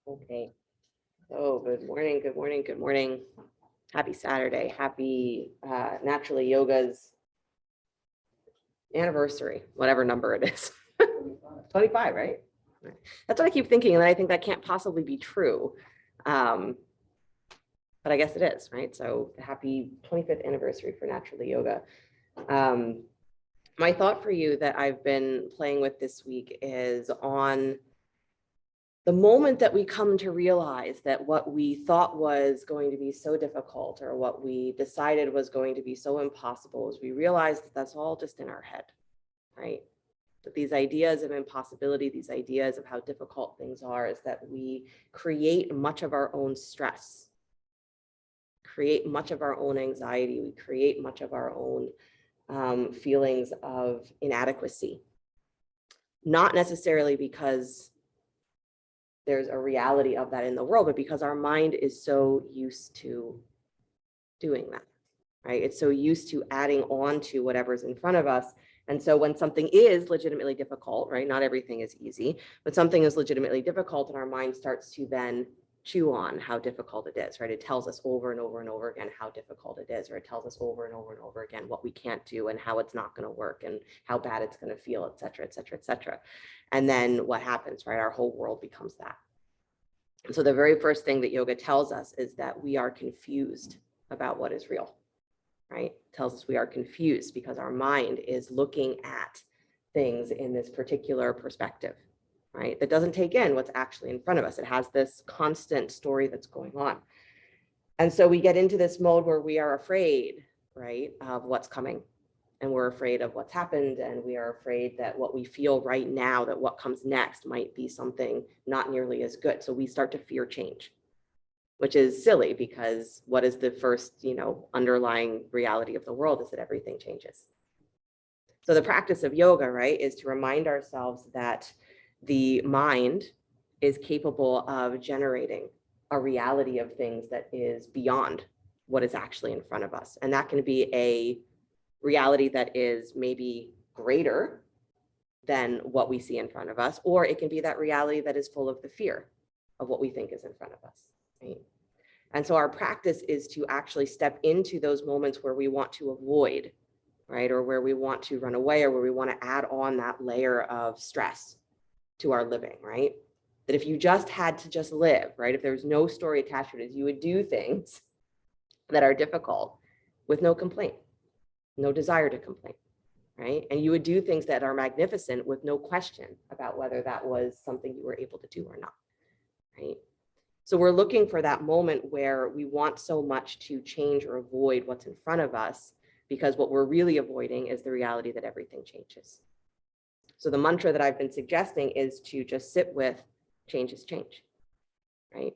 Okay. Oh, good morning, good morning, good morning. Happy Saturday. Happy Naturally Yoga's anniversary, whatever number it is. 25, right? That's what I keep thinking, and I think that can't possibly be true. But I guess it is, right? So happy 25th anniversary for Naturally Yoga. My thought for you that I've been playing with this week is on the moment that we come to realize that what we thought was going to be so difficult or what we decided was going to be so impossible is we realize that that's all just in our head, right? That these ideas of impossibility, these ideas of how difficult things are, is that we create much of our own stress, create much of our own anxiety, we create much of our own feelings of inadequacy. Not necessarily because there's a reality of that in the world, but because our mind is so used to doing that, right? It's so used to adding on to whatever's in front of us. And so when something is legitimately difficult, right? Not everything is easy, but something is legitimately difficult and our mind starts to then chew on how difficult it is, right? It tells us over and over and over again how difficult it is, or it tells us over and over and over again what we can't do and how it's not going to work and how bad it's going to feel, et cetera, et cetera, et cetera. And then what happens, right? Our whole world becomes that. And so the very first thing that yoga tells us is that we are confused about what is real, right? It tells us we are confused because our mind is looking at things in this particular perspective, right? That doesn't take in what's actually in front of us. It has this constant story that's going on. And so we get into this mode where we are afraid, right, of what's coming. And we're afraid of what's happened. And we are afraid that what we feel right now, that what comes next might be something not nearly as good. So we start to fear change, which is silly because what is the first, underlying reality of the world is that everything changes. So the practice of yoga, right, is to remind ourselves that the mind is capable of generating a reality of things that is beyond what is actually in front of us. And that can be a reality that is maybe greater than what we see in front of us, or it can be that reality that is full of the fear of what we think is in front of us, right? And so our practice is to actually step into those moments where we want to avoid, right? Or where we want to run away, or where we want to add on that layer of stress to our living, right? That if you just had to just live, right? If there's no story attached to it, you would do things that are difficult with no complaint, no desire to complain, right? And you would do things that are magnificent with no question about whether that was something you were able to do or not, right? So we're looking for that moment where we want so much to change or avoid what's in front of us, because what we're really avoiding is the reality that everything changes. So the mantra that I've been suggesting is to just sit with change is change, right?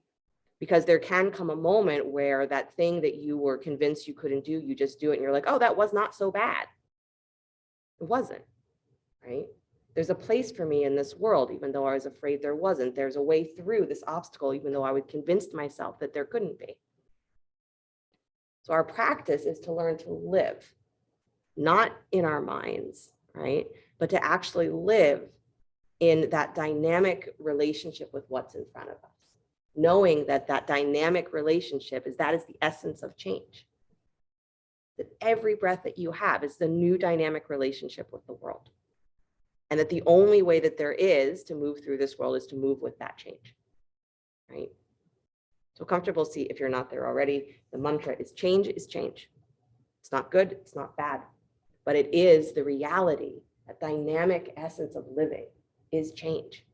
Because there can come a moment where that thing that you were convinced you couldn't do, you just do it and you're like, oh, that was not so bad. It wasn't, right? There's a place for me in this world, even though I was afraid there wasn't. There's a way through this obstacle, even though I would convince myself that there couldn't be. So our practice is to learn to live, not in our minds, right? But to actually live in that dynamic relationship with what's in front of us, knowing that that dynamic relationship is the essence of change. That every breath that you have is the new dynamic relationship with the world. And that the only way that there is to move through this world is to move with that change, right? So comfortable seat if you're not there already. The mantra is change is change. It's not good, it's not bad, but it is the reality, that dynamic essence of living is change.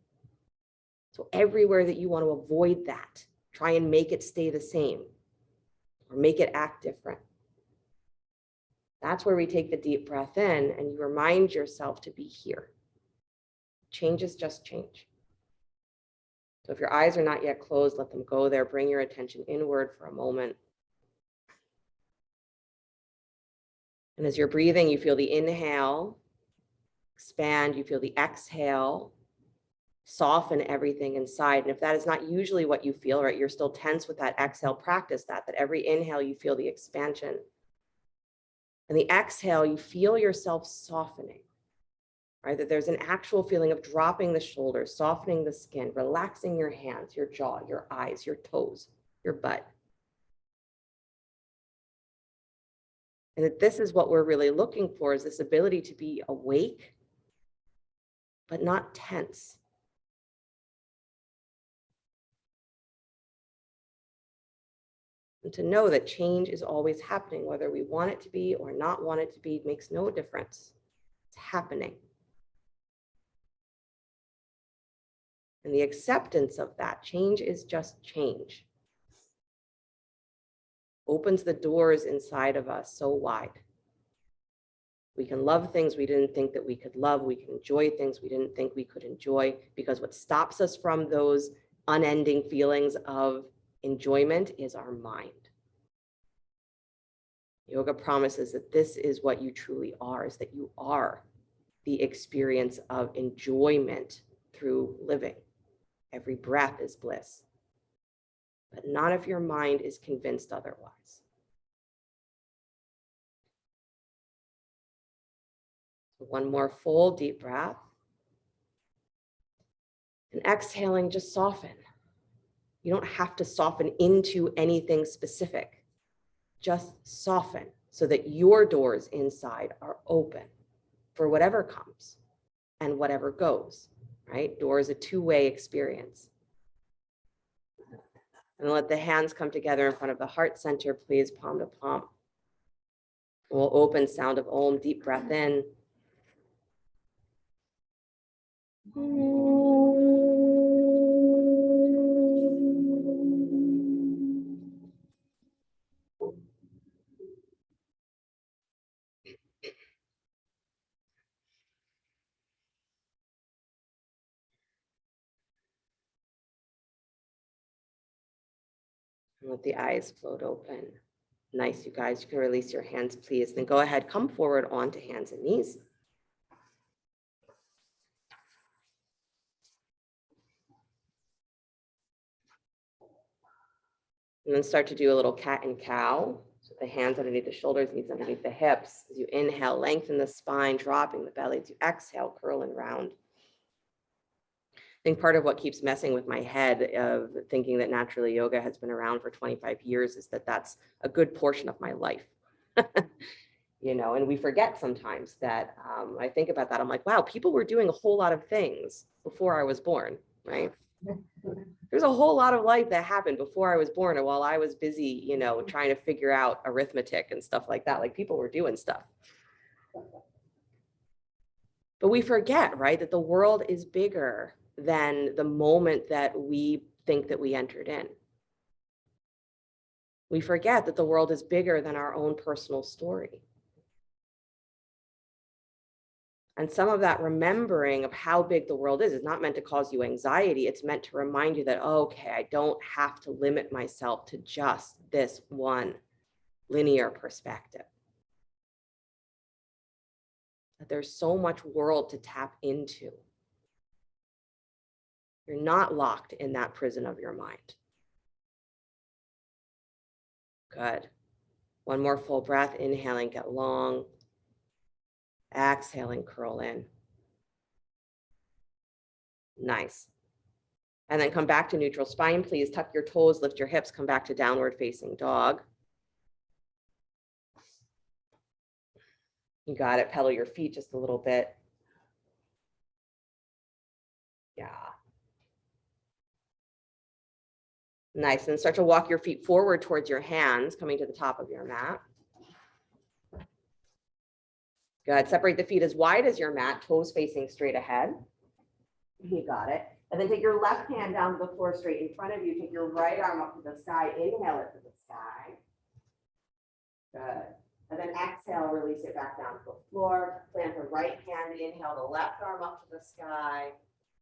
So everywhere that you want to avoid that, try and make it stay the same or make it act different. That's where we take the deep breath in and you remind yourself to be here. Change is just change. So if your eyes are not yet closed, let them go there. Bring your attention inward for a moment. And as you're breathing, you feel the inhale, expand, you feel the exhale, soften everything inside. And if that is not usually what you feel, right, you're still tense with that exhale, practice that every inhale you feel the expansion. And the exhale, you feel yourself softening, right? That there's an actual feeling of dropping the shoulders, softening the skin, relaxing your hands, your jaw, your eyes, your toes, your butt. And that this is what we're really looking for, is this ability to be awake, but not tense. And to know that change is always happening, whether we want it to be or not want it to be, makes no difference. It's happening. And the acceptance of that change is just change. Opens the doors inside of us so wide. We can love things we didn't think that we could love. We can enjoy things we didn't think we could enjoy, because what stops us from those unending feelings of enjoyment is our mind. Yoga promises that this is what you truly are, is that you are the experience of enjoyment through living. Every breath is bliss, but not if your mind is convinced otherwise. So one more full deep breath. And exhaling, just soften. You don't have to soften into anything specific. Just soften so that your doors inside are open for whatever comes and whatever goes, right? Door is a two-way experience. And let the hands come together in front of the heart center, please, palm to palm. We'll open sound of Om, deep breath in. And let the eyes float open. Nice, you guys. You can release your hands, please. Then go ahead, come forward onto hands and knees. And then start to do a little cat and cow. So the hands underneath the shoulders, knees underneath the hips. As you inhale, lengthen the spine, dropping the belly. As you exhale, curl and round. I think part of what keeps messing with my head of thinking that naturally yoga has been around for 25 years is that that's a good portion of my life. You know, and we forget sometimes that I think about that. I'm like, wow, people were doing a whole lot of things before I was born, right? There's a whole lot of life that happened before I was born, and while I was busy, you know, trying to figure out arithmetic and stuff like that, like people were doing stuff. But we forget, right, that the world is bigger than the moment that we think that we entered in. We forget that the world is bigger than our own personal story. And some of that remembering of how big the world is not meant to cause you anxiety. It's meant to remind you that, oh, okay, I don't have to limit myself to just this one linear perspective. That there's so much world to tap into. You're not locked in that prison of your mind. Good. One more full breath. Inhaling, get long. Exhaling, curl in. Nice. And then come back to neutral spine, please. Tuck your toes, lift your hips, come back to downward facing dog. You got it. Pedal your feet just a little bit. Yeah. Nice. And start to walk your feet forward towards your hands, coming to the top of your mat. Good. Separate the feet as wide as your mat, toes facing straight ahead. You got it. And then take your left hand down to the floor straight in front of you. Take your right arm up to the sky. Inhale it to the sky. Good. And then exhale, release it back down to the floor. Plant the right hand. Inhale the left arm up to the sky.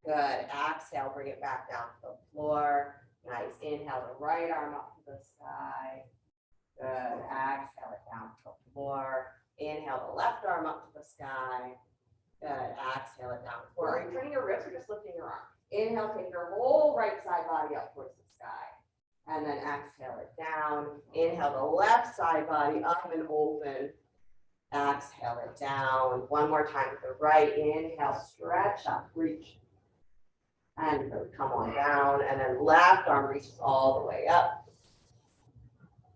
Good. Exhale, bring it back down to the floor. Nice. Inhale the right arm up to the sky. Good. Exhale it down to the floor. Inhale the left arm up to the sky. Good. Exhale it down to the floor. Are you turning your wrist or just lifting your arm? Inhale, take your whole right side body up towards the sky. And then exhale it down. Inhale the left side body up and open. Exhale it down. One more time with the right. Inhale, stretch up, reach. And come on down. And then left arm reaches all the way up.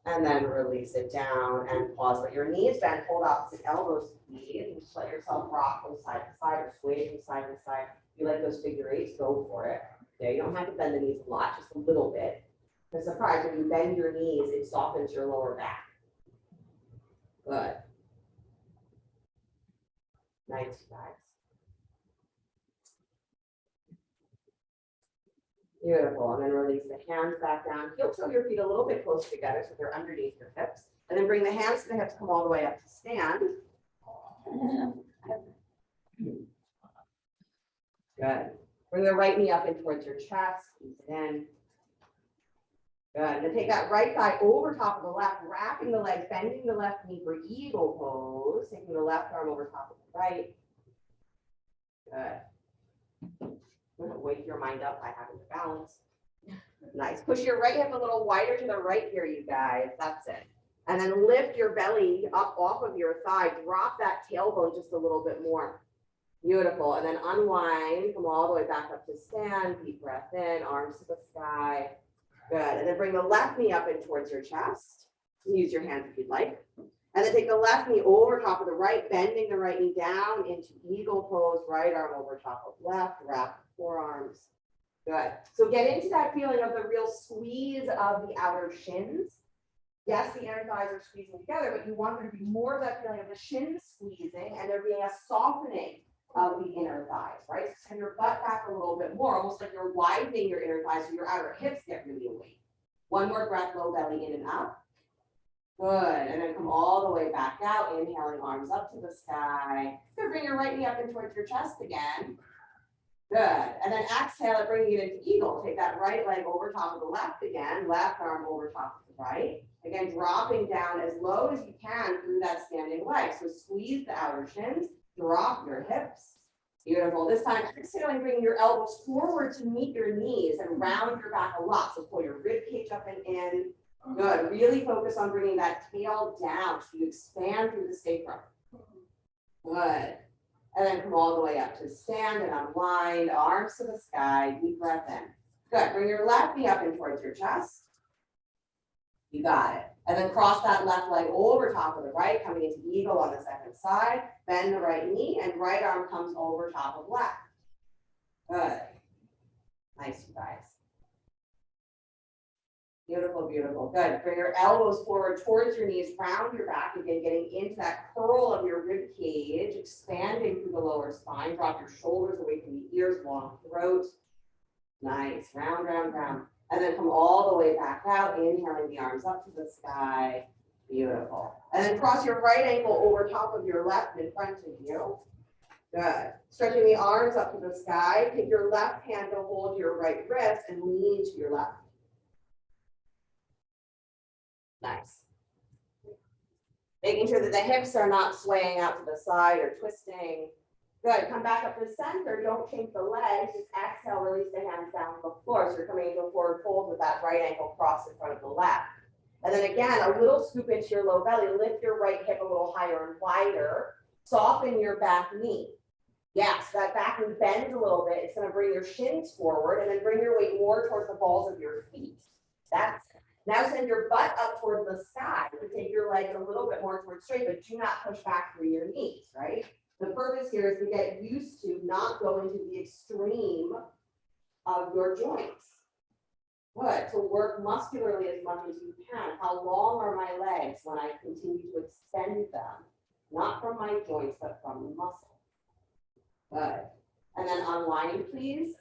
And then release it down and pause. Let your knees bend, hold opposite elbows to knee, and just let yourself rock from side to side or sway from side to side. If you like those figure eights, go for it. Okay, you don't have to bend the knees a lot, just a little bit. I'm surprised when you bend your knees, it softens your lower back. Good. Nice, guys. Beautiful. And then release the hands back down. Heel toe your feet a little bit closer together so they're underneath your hips. And then bring the hands to the hips, come all the way up to stand. Good. Bring the right knee up in towards your chest. Squeeze it in. Good. And then take that right thigh over top of the left, wrapping the legs, bending the left knee for eagle pose. Taking the left arm over top of the right. Good. I'm gonna wake your mind up by having the balance. Nice. Push your right hip a little wider to the right here, you guys. That's it. And then lift your belly up off of your thigh. Drop that tailbone just a little bit more. Beautiful. And then unwind. Come all the way back up to stand. Deep breath in. Arms to the sky. Good. And then bring the left knee up in towards your chest. Use your hands if you'd like. And then take the left knee over top of the right, bending the right knee down into eagle pose. Right arm over top of left. Wrap the forearms. Good. So get into that feeling of the real squeeze of the outer shins. Yes, the inner thighs are squeezing together, but you want there to be more of that feeling of the shins squeezing and there being a softening of the inner thighs, right? So send your butt back a little bit more, almost like you're widening your inner thighs so your outer hips get really awake. One more breath, low belly in and up. Good. And then come all the way back out, inhaling arms up to the sky. Good. Bring your right knee up in towards your chest again. Good. And then exhale it, bringing it into eagle. Take that right leg over top of the left again. Left arm over top of the right. Again, dropping down as low as you can through that standing leg. So squeeze the outer shins. Drop your hips. Beautiful. This time, exhaling, bringing your elbows forward to meet your knees and round your back a lot. So pull your rib cage up and in. Good. Really focus on bringing that tail down so you expand through the sacrum. Good. And then come all the way up to stand and unwind, arms to the sky, deep breath in. Good. Bring your left knee up in towards your chest. You got it. And then cross that left leg over top of the right, coming into eagle on the second side. Bend the right knee and right arm comes over top of left. Good. Nice, you guys. Beautiful, beautiful. Good. Bring your elbows forward towards your knees, round your back again, getting into that curl of your rib cage, expanding through the lower spine. Drop your shoulders away from the ears, long throat. Nice. Round, round, round. And then come all the way back out, inhaling the arms up to the sky. Beautiful. And then cross your right ankle over top of your left in front of you. Good. Stretching the arms up to the sky. Take your left hand to hold your right wrist and lean to your left. Nice. Making sure that the hips are not swaying out to the side or twisting. Good. Come back up to center. Don't change the legs. Just exhale, release the hands down to the floor. So you're coming into a forward fold with that right ankle crossed in front of the left. And then again, a little scoop into your low belly. Lift your right hip a little higher and wider. Soften your back knee. Yeah, so that back knee bends a little bit. It's going to bring your shins forward and then bring your weight more towards the balls of your feet. That's it. Now send your butt up towards the sky. So take your legs a little bit more towards straight, but do not push back through your knees, right? The purpose here is to get used to not going to the extreme of your joints. Good. To work muscularly as much as you can. How long are my legs when I continue to extend them? Not from my joints, but from the muscle. Good. And then unwind, please.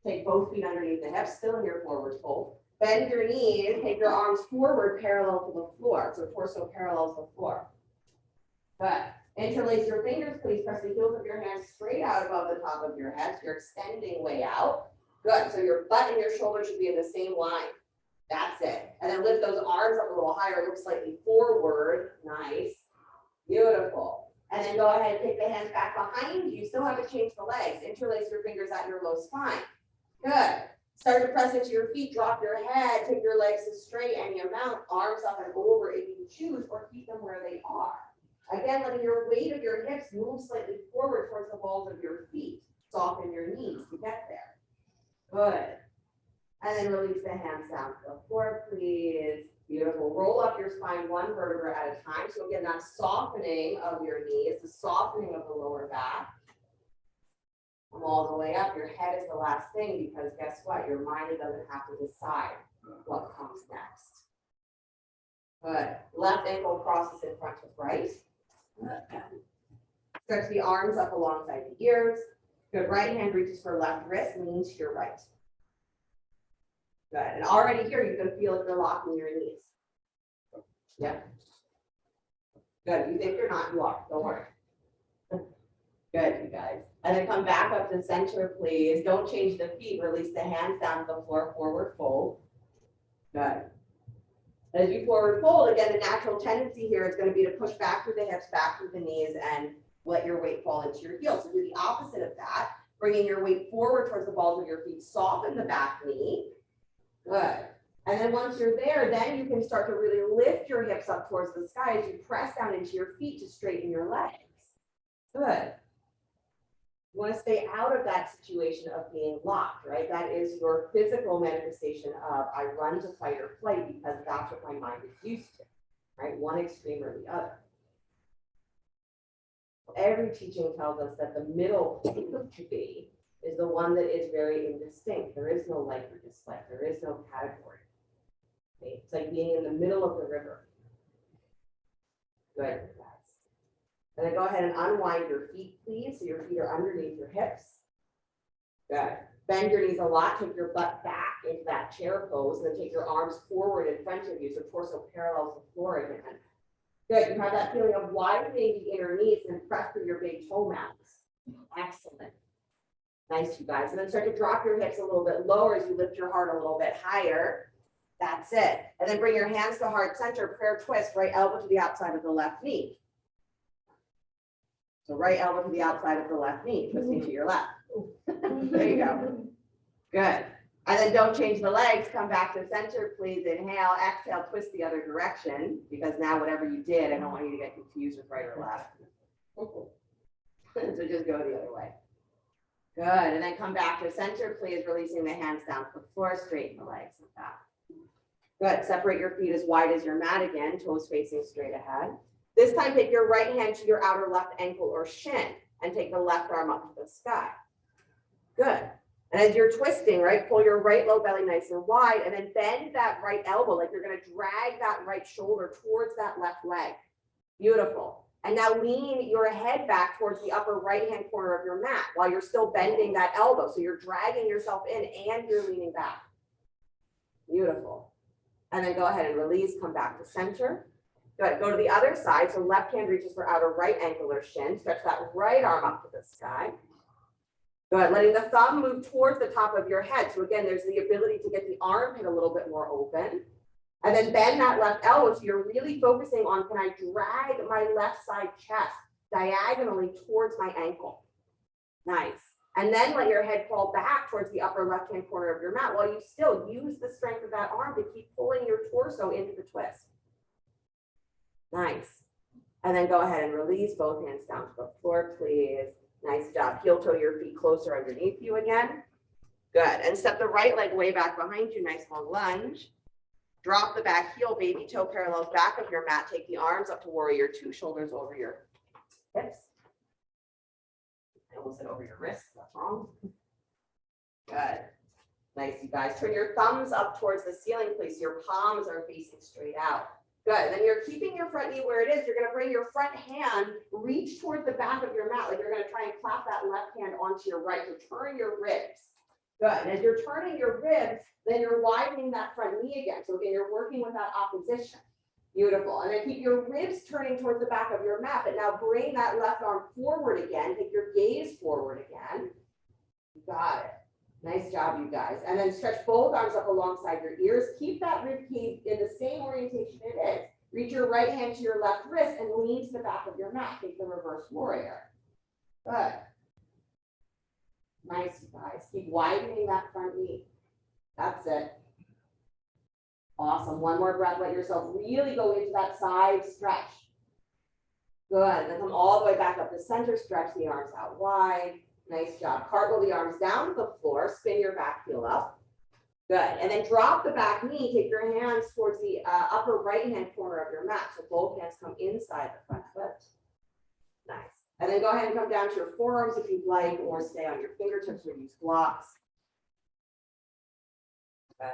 Take both feet underneath the hips, still in your forward fold. Bend your knees, take your arms forward parallel to the floor. So torso parallels the floor. Good. Interlace your fingers, please. Press the heels of your hands straight out above the top of your head. So you're extending way out. Good. So your butt and your shoulders should be in the same line. That's it. And then lift those arms up a little higher. Look slightly forward. Nice. Beautiful. And then go ahead and take the hands back behind you. Still haven't changed the legs. Interlace your fingers at your low spine. Good. Start to press into your feet. Drop your head. Take your legs as straight any amount. Arms up and over if you choose, or keep them where they are. Again, letting your weight of your hips move slightly forward towards the balls of your feet. Soften your knees to get there. Good. And then release the hands down to the floor, please. Beautiful. Roll up your spine one vertebra at a time. So again, that softening of your knees, the softening of the lower back. Come all the way up. Your head is the last thing because guess what? Your mind doesn't have to decide what comes next. Good. Left ankle crosses in front of right. Stretch the arms up alongside the ears. Good. Right hand reaches for left wrist, lean to your right. Good. And already here, you can feel if you're locking your knees. Yep. Good. You think you're not, you are. Don't worry. Good, you guys. And then come back up to center, please. Don't change the feet. Release the hands down to the floor, forward fold. Good. As you forward fold, again, the natural tendency here is going to be to push back through the hips, back through the knees, and let your weight fall into your heels. So do the opposite of that, bringing your weight forward towards the balls of your feet. Soften the back knee. Good. And then once you're there, then you can start to really lift your hips up towards the sky as you press down into your feet to straighten your legs. Good. You want to stay out of that situation of being locked, right? That is your physical manifestation of I run to fight or flight because that's what my mind is used to, right? One extreme or the other. Every teaching tells us that the middle to be is the one that is very indistinct. There is no like or dislike. There is no category. Okay? It's like being in the middle of the river. Good. And then go ahead and unwind your feet, please. So your feet are underneath your hips. Good. Bend your knees a lot. Take your butt back into that chair pose. And then take your arms forward in front of you so torso parallels the floor again. Good. You have that feeling of widening the inner knees and press through your big toe mounts. Excellent. Nice, you guys. And then start to drop your hips a little bit lower as you lift your heart a little bit higher. That's it. And then bring your hands to heart center, prayer twist, right elbow to the outside of the left knee. So right elbow to the outside of the left knee, twisting to your left. There you go. Good. And then don't change the legs. Come back to center, please. Inhale, exhale, twist the other direction because now whatever you did, I don't want you to get confused with right or left. So just go the other way. Good. And then come back to center, please, releasing the hands down to the floor, straighten the legs like that. Good. Separate your feet as wide as your mat again, toes facing straight ahead. This time, take your right hand to your outer left ankle or shin and take the left arm up to the sky. Good. And as you're twisting, right, pull your right low belly nice and wide and then bend that right elbow like you're going to drag that right shoulder towards that left leg. Beautiful. And now lean your head back towards the upper right-hand corner of your mat while you're still bending that elbow. So you're dragging yourself in and you're leaning back. Beautiful. And then go ahead and release, come back to center. Good. Go to the other side. So left hand reaches for outer right ankle or shin. Stretch that right arm up to the sky. Good. Letting the thumb move towards the top of your head. So again, there's the ability to get the armpit a little bit more open. And then bend that left elbow. So you're really focusing on, can I drag my left side chest diagonally towards my ankle? Nice. And then let your head fall back towards the upper left-hand corner of your mat while you still use the strength of that arm to keep pulling your torso into the twist. Nice. And then go ahead and release both hands down to the floor, please. Nice job. Heel toe your feet closer underneath you again. Good. And step the right leg way back behind you. Nice long lunge. Drop the back heel, baby toe parallels back of your mat. Take the arms up to warrior two, shoulders over your hips. I almost said over your wrists. That's wrong. Good. Nice, you guys. Turn your thumbs up towards the ceiling, please. Your palms are facing straight out. Good. Then you're keeping your front knee where it is. You're going to bring your front hand, reach toward the back of your mat. Like you're going to try and clap that left hand onto your right. So turn your ribs. Good. And as you're turning your ribs, then you're widening that front knee again. So again, you're working with that opposition. Beautiful. And then keep your ribs turning towards the back of your mat. But now bring that left arm forward again. Take your gaze forward again. Got it. Nice job, you guys. And then stretch both arms up alongside your ears. Keep that rib cage in the same orientation it is. Reach your right hand to your left wrist and lean to the back of your mat. Take the reverse warrior. Good. Nice, you guys. Keep widening that front knee. That's it. Awesome. One more breath. Let yourself really go into that side stretch. Good. Then come all the way back up to center. Stretch the arms out wide. Nice job. Cartwheel the arms down to the floor. Spin your back heel up. Good. And then drop the back knee. Take your hands towards the upper right-hand corner of your mat. So both hands come inside the front foot. Nice. And then go ahead and come down to your forearms if you'd like, or stay on your fingertips or use blocks. Good.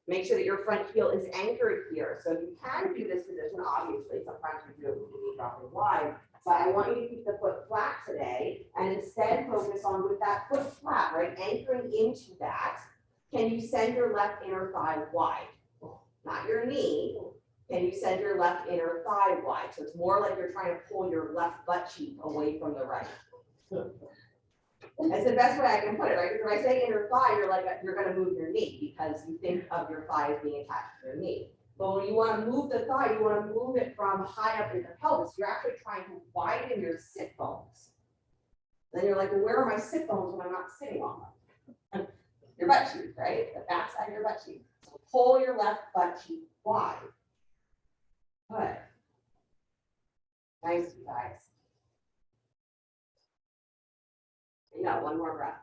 Make sure that your front heel is anchored here. So you can do this position, obviously. Sometimes you do it with the knee dropping wide. But I want you to keep the foot flat today and instead focus on with that foot flat, right? Anchoring into that. Can you send your left inner thigh wide? Not your knee. Can you send your left inner thigh wide? So it's more like you're trying to pull your left butt cheek away from the right. That's the best way I can put it, right? Because when I say inner thigh, you're like, you're going to move your knee because you think of your thigh as being attached to your knee. But when you want to move the thigh, you want to move it from high up in the pelvis. You're actually trying to widen your sit bones. Then you're like, well, where are my sit bones when I'm not sitting on them? Your butt cheek, right? The back side of your butt cheek. So pull your left butt cheek wide. Good. Nice, you guys. You got one more breath.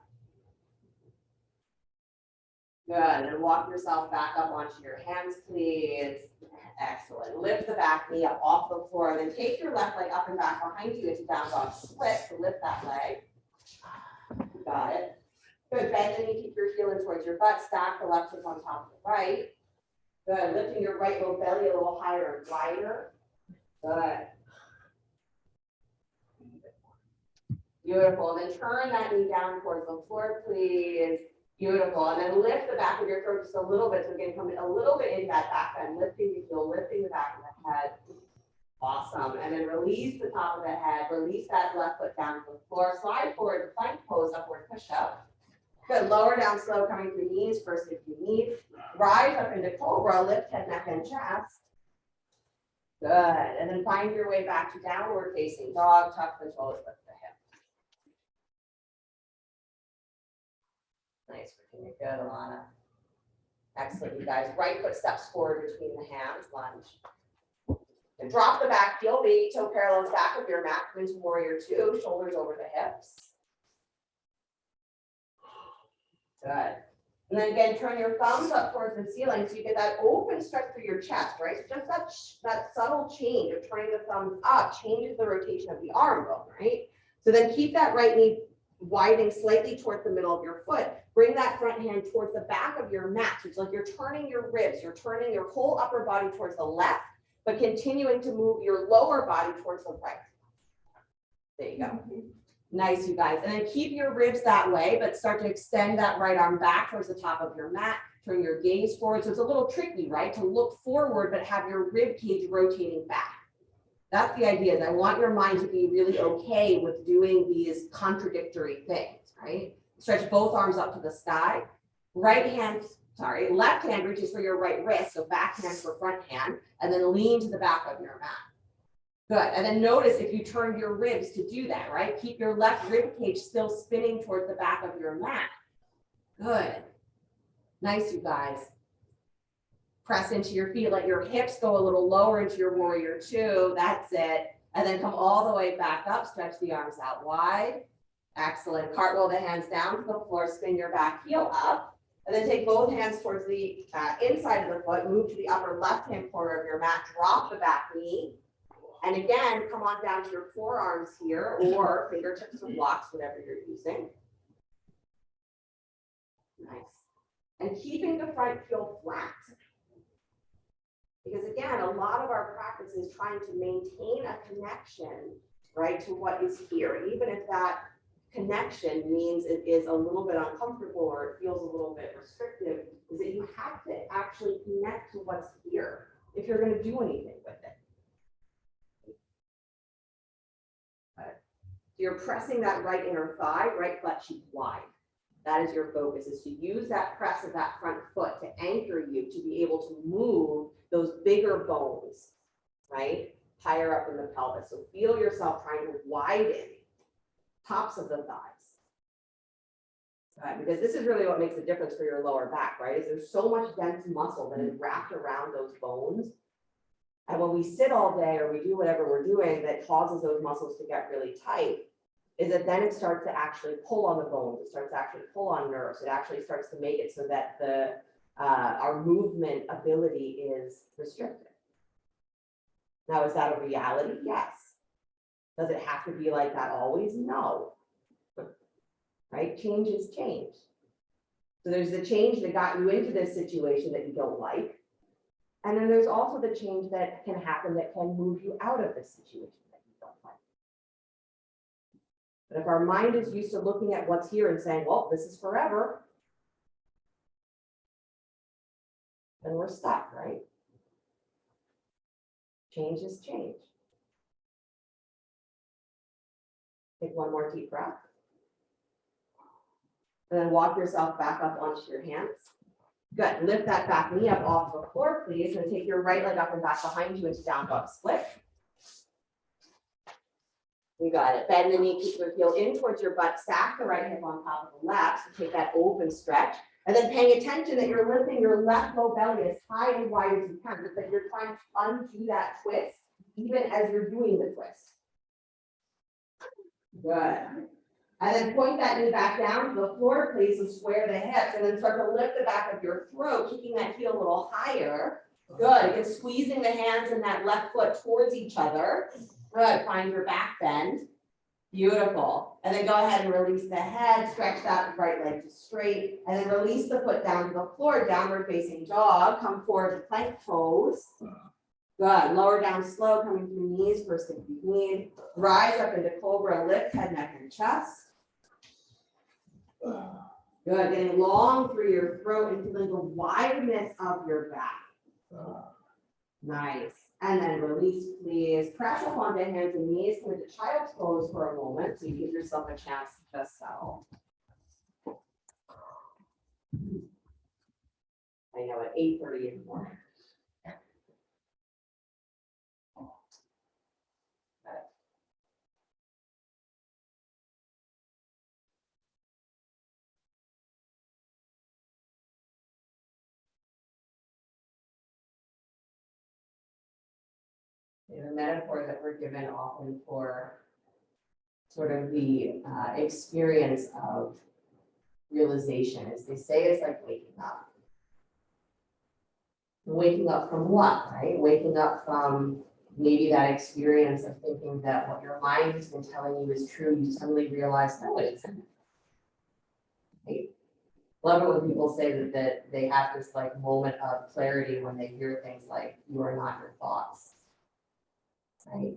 Good. And walk yourself back up onto your hands, please. Excellent. Lift the back knee up off the floor. And then take your left leg up and back behind you into down dog split. So lift that leg. Got it. Good. Bend the knee, keep your heel in towards your butt. Stack the left hip on top of the right. Good. Lifting your right low belly a little higher and wider. Good. Beautiful. And then turn that knee down towards the floor, please. Beautiful. And then lift the back of your throat just a little bit. So again, come a little bit into that back bend, lifting the heel, lifting the back of the head. Awesome. And then release the top of the head. Release that left foot down to the floor. Slide forward, plank pose, upward push up. Good. Lower down slow, coming through knees first if you need. Rise up into cobra, lift head, neck, and chest. Good. And then find your way back to downward facing dog. Tuck the toes, lift the hip. Nice, working it good, Alana. Excellent, you guys. Right foot steps forward between the hands, lunge. And drop the back heel, baby toe parallels back of your mat. Come into warrior two, shoulders over the hips. Good. And then again, turn your thumbs up towards the ceiling so you get that open stretch through your chest, right? So just that subtle change of turning the thumbs up changes the rotation of the arm bone, right? So then keep that right knee widening slightly towards the middle of your foot. Bring that front hand towards the back of your mat. So it's like you're turning your ribs, you're turning your whole upper body towards the left, but continuing to move your lower body towards the right. There you go. Nice, you guys. And then keep your ribs that way, but start to extend that right arm back towards the top of your mat. Turn your gaze forward. So it's a little tricky, right? To look forward, but have your rib cage rotating back. That's the idea. Is I want your mind to be really okay with doing these contradictory things, right? Stretch both arms up to the sky. Left hand reaches for your right wrist. So back hand for front hand, and then lean to the back of your mat. Good. And then notice if you turn your ribs to do that, right? Keep your left rib cage still spinning towards the back of your mat. Good. Nice, you guys. Press into your feet. Let your hips go a little lower into your warrior two. That's it. And then come all the way back up. Stretch the arms out wide. Excellent. Cartwheel the hands down to the floor. Spin your back heel up. And then take both hands towards the inside of the foot. Move to the upper left-hand corner of your mat. Drop the back knee. And again, come on down to your forearms here or fingertips or blocks, whatever you're using. Nice. And keeping the front heel flat. Because again, a lot of our practice is trying to maintain a connection, right, to what is here. Even if that connection means it is a little bit uncomfortable or it feels a little bit restrictive, is that you have to actually connect to what's here if you're going to do anything with it. You're pressing that right inner thigh, right butt cheek wide. That is your focus, is to use that press of that front foot to anchor you to be able to move those bigger bones, right? Higher up in the pelvis. So feel yourself trying to widen tops of the thighs. Because this is really what makes a difference for your lower back, right? Is there's so much dense muscle that is wrapped around those bones And when we sit all day or we do whatever we're doing that causes those muscles to get really tight, is that then it starts to actually pull on the bones, it starts to actually pull on nerves, it actually starts to make it so that our movement ability is restricted. Now, is that a reality? Yes. Does it have to be like that always? No. Right? Change is change. So there's the change that got you into this situation that you don't like. And then there's also the change that can happen that can move you out of this situation that you don't like. But if our mind is used to looking at what's here and saying, well, this is forever, then we're stuck, right? Change is change. Take one more deep breath. And then walk yourself back up onto your hands. Good. Lift that back knee up off the floor, please, and take your right leg up and back behind you into down dog split. You got it. Bend the knee, keep your heel in towards your butt, stack the right hip on top of the left, so take that open stretch. And then paying attention that you're lifting your left low belly as high and wide as you can, just that you're trying to undo that twist, even as you're doing the twist. Good. And then point that knee back down to the floor, please, and square the hips, and then start to lift the back of your throat, keeping that heel a little higher. Good. Again, squeezing the hands and that left foot towards each other. Good. Find your back bend. Beautiful. And then go ahead and release the head, stretch that right leg to straight, and then release the foot down to the floor, downward facing dog. Come forward to plank pose. Good. Lower down slow, coming through knees, first if you need. Rise up into cobra, lift head, neck, and chest. Good. Getting long through your throat and feeling the wideness of your back. Nice. And then release, please. Press up onto hands and knees. Come into child's pose for a moment so you give yourself a chance to just settle. I know at 8:30 in the morning. The metaphor that we're given often for sort of the experience of realization is they say it's like waking up. Waking up from what, right? Waking up from maybe that experience of thinking that what your mind has been telling you is true, you suddenly realize, no, it isn't. Right? Love it when people say that they have this like moment of clarity when they hear things like, you are not your thoughts. Right?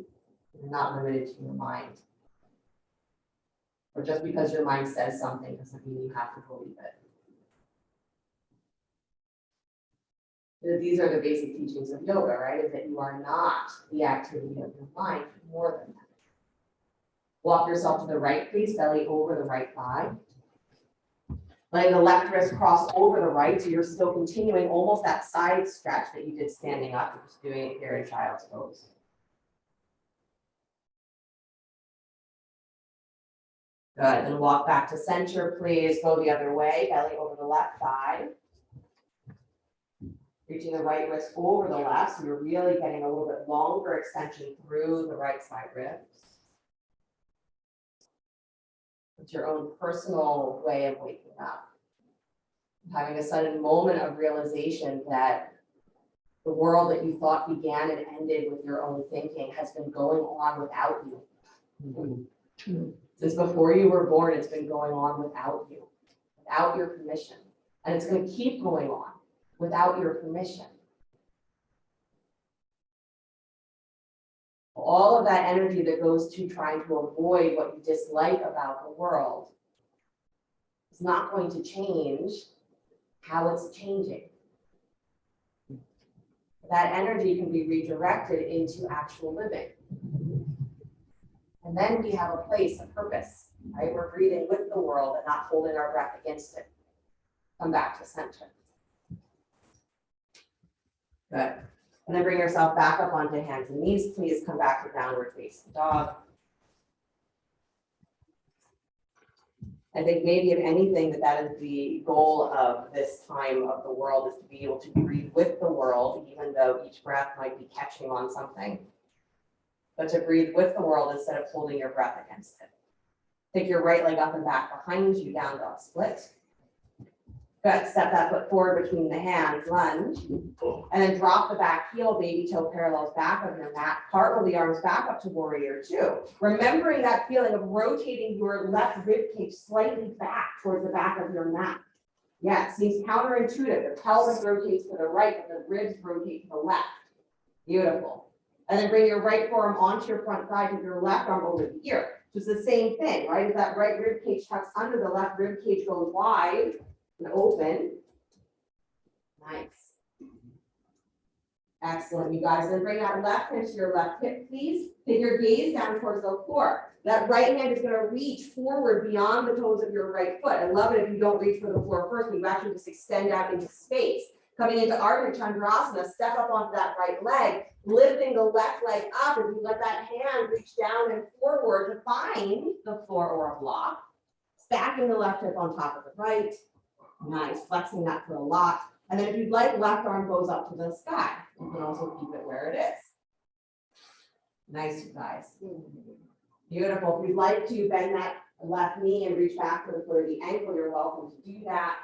You're not limited to your mind. Or just because your mind says something doesn't mean you have to believe it. These are the basic teachings of yoga, right? Is that you are not the activity of your mind, more than that. Walk yourself to the right, please, belly over the right thigh. Letting the left wrist cross over the right, so you're still continuing almost that side stretch that you did standing up. You're just doing it here in child's pose. Good, then walk back to center, please. Go the other way, belly over the left thigh. Reaching the right wrist over the left, so you're really getting a little bit longer extension through the right side ribs. It's your own personal way of waking up. Having a sudden moment of realization that the world that you thought began and ended with your own thinking has been going on without you. Since before you were born, it's been going on without you, without your permission. And it's going to keep going on without your permission. All of that energy that goes to trying to avoid what you dislike about the world is not going to change how it's changing. That energy can be redirected into actual living. And then we have a place, a purpose, right? We're breathing with the world and not holding our breath against it. Come back to center. Good. And then bring yourself back up onto hands and knees. Please come back to downward facing dog. I think maybe if anything, that is the goal of this time of the world, is to be able to breathe with the world, even though each breath might be catching on something. But to breathe with the world instead of holding your breath against it. Take your right leg up and back behind you, down dog split. Good, step that foot forward between the hands, lunge, and then drop the back heel, baby toe parallels back of your mat, cartwheel the arms back up to warrior two. Remembering that feeling of rotating your left rib cage slightly back towards the back of your mat. Yeah, it seems counterintuitive. The pelvis rotates to the right, but the ribs rotate to the left. Beautiful. And then bring your right forearm onto your front thigh with your left arm over the ear. So it's the same thing, right? As that right rib cage tucks under, the left rib cage goes wide and open. Nice. Excellent, you guys. Then bring that left hand to your left hip, please. Take your gaze down towards the floor. That right hand is going to reach forward beyond the toes of your right foot. I love it if you don't reach for the floor first, but you actually just extend out into space. Coming into Ardha Chandrasana, step up onto that right leg, lifting the left leg up. If you let that hand reach down and forward to find the floor or a block, stacking the left hip on top of the right. Nice, flexing that for a lot. And then if you'd like, left arm goes up to the sky. You can also keep it where it is. Nice, you guys. Beautiful. If you'd like to bend that left knee and reach back to the foot of the ankle, you're welcome to do that.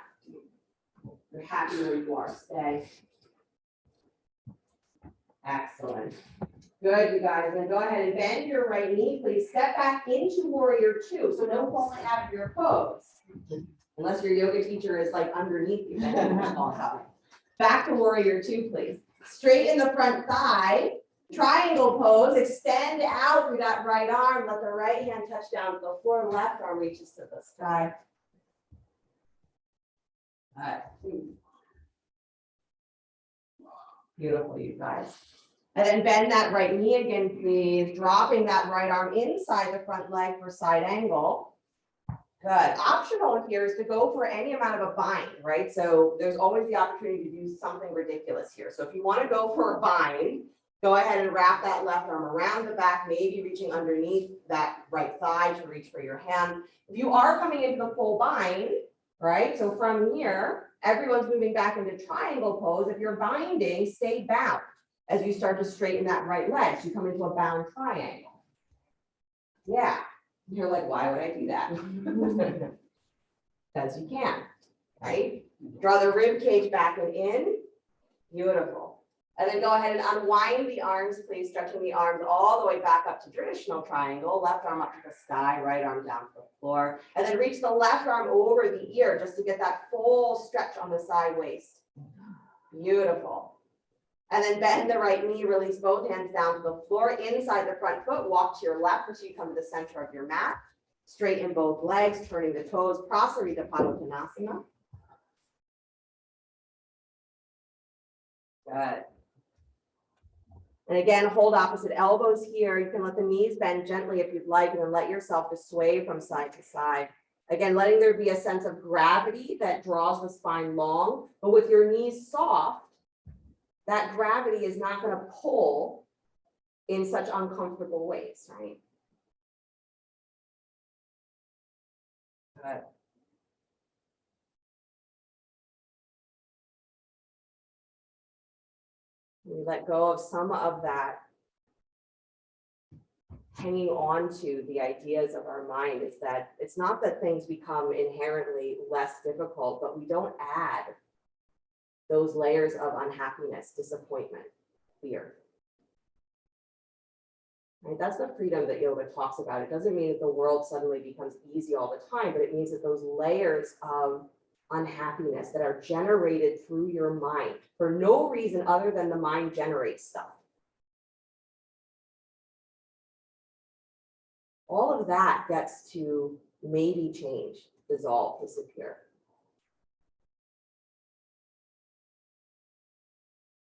You're happy where you are, stay. Excellent. Good, you guys. Then go ahead and bend your right knee, please. Step back into warrior two. So no falling out of your pose. Unless your yoga teacher is like underneath you, then you won't fall out. Back to warrior two, please. Straighten the front thigh. Triangle pose. Extend out through that right arm. Let the right hand touch down to the floor. Left arm reaches to the sky. Beautiful, you guys. And then bend that right knee again, please. Dropping that right arm inside the front leg for side angle. Good. Optional here is to go for any amount of a bind, right? So there's always the opportunity to do something ridiculous here. So if you want to go for a bind, go ahead and wrap that left arm around the back, maybe reaching underneath that right thigh to reach for your hand. If you are coming into the full bind, right? So from here, everyone's moving back into triangle pose. If you're binding, stay bound as you start to straighten that right leg. So you come into a bound triangle. Yeah. You're like, why would I do that? Because you can, right? Draw the rib cage back and in. Beautiful. And then go ahead and unwind the arms, please, stretching the arms all the way back up to traditional triangle. Left arm up to the sky, right arm down to the floor. And then reach the left arm over the ear just to get that full stretch on the side waist. Beautiful. And then bend the right knee, release both hands down to the floor, inside the front foot, walk to your left until you come to the center of your mat. Straighten both legs, turning the toes, Prasarita Padottanasana. Good. And again, hold opposite elbows here. You can let the knees bend gently if you'd like, and then let yourself just sway from side to side. Again, letting there be a sense of gravity that draws the spine long, but with your knees soft, that gravity is not going to pull in such uncomfortable ways, right? Good. We let go of some of that hanging on to the ideas of our mind. Is that it's not that things become inherently less difficult, but we don't add those layers of unhappiness, disappointment, fear. Right? That's the freedom that yoga talks about. It doesn't mean that the world suddenly becomes easy all the time, but it means that those layers of unhappiness that are generated through your mind for no reason other than the mind generates stuff. All of that gets to maybe change, dissolve, disappear.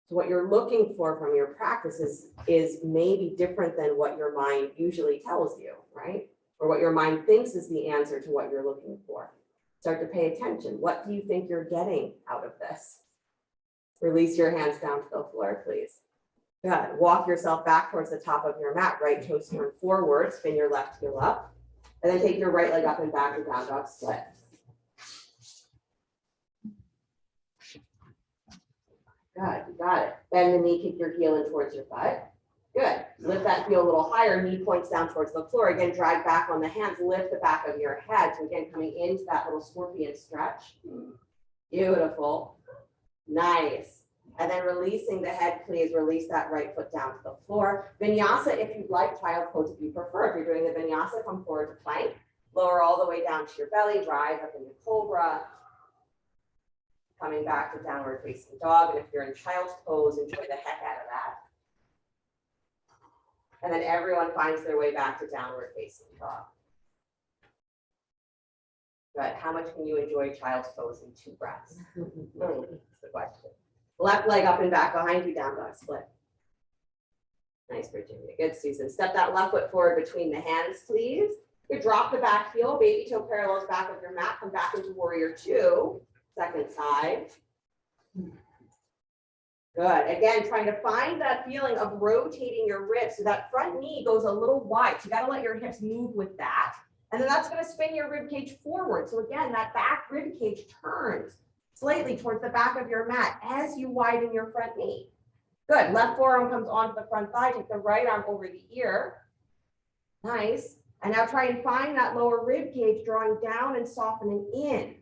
So what you're looking for from your practice is maybe different than what your mind usually tells you, right? Or what your mind thinks is the answer to what you're looking for. Start to pay attention. What do you think you're getting out of this? Release your hands down to the floor, please. Good. Walk yourself back towards the top of your mat. Right toes turn forward. Spin your left heel up. And then take your right leg up and back to down dog split. Good, you got it. Bend the knee, kick your heel in towards your butt. Good. Lift that heel a little higher, knee points down towards the floor. Again, drag back on the hands, lift the back of your head. So again, coming into that little scorpion stretch. Beautiful. Nice. And then releasing the head, please release that right foot down to the floor. Vinyasa, if you'd like, child pose if you prefer. If you're doing the vinyasa, come forward to plank. Lower all the way down to your belly, drive up into cobra. Coming back to downward facing dog. And if you're in child's pose, enjoy the heck out of that. And then everyone finds their way back to downward facing dog. Good. How much can you enjoy child's pose in 2 breaths? That's the question. Left leg up and back behind you, down dog split. Nice, Virginia. Good, Susan. Step that left foot forward between the hands, please. You drop the back heel, baby toe parallels back of your mat. Come back into warrior 2. Second side. Good. Again, trying to find that feeling of rotating your ribs so that front knee goes a little wide. So you got to let your hips move with that. And then that's going to spin your rib cage forward. So again, that back rib cage turns slightly towards the back of your mat as you widen your front knee. Good. Left forearm comes onto the front thigh. Take the right arm over the ear. Nice. And now try and find that lower rib cage, drawing down and softening in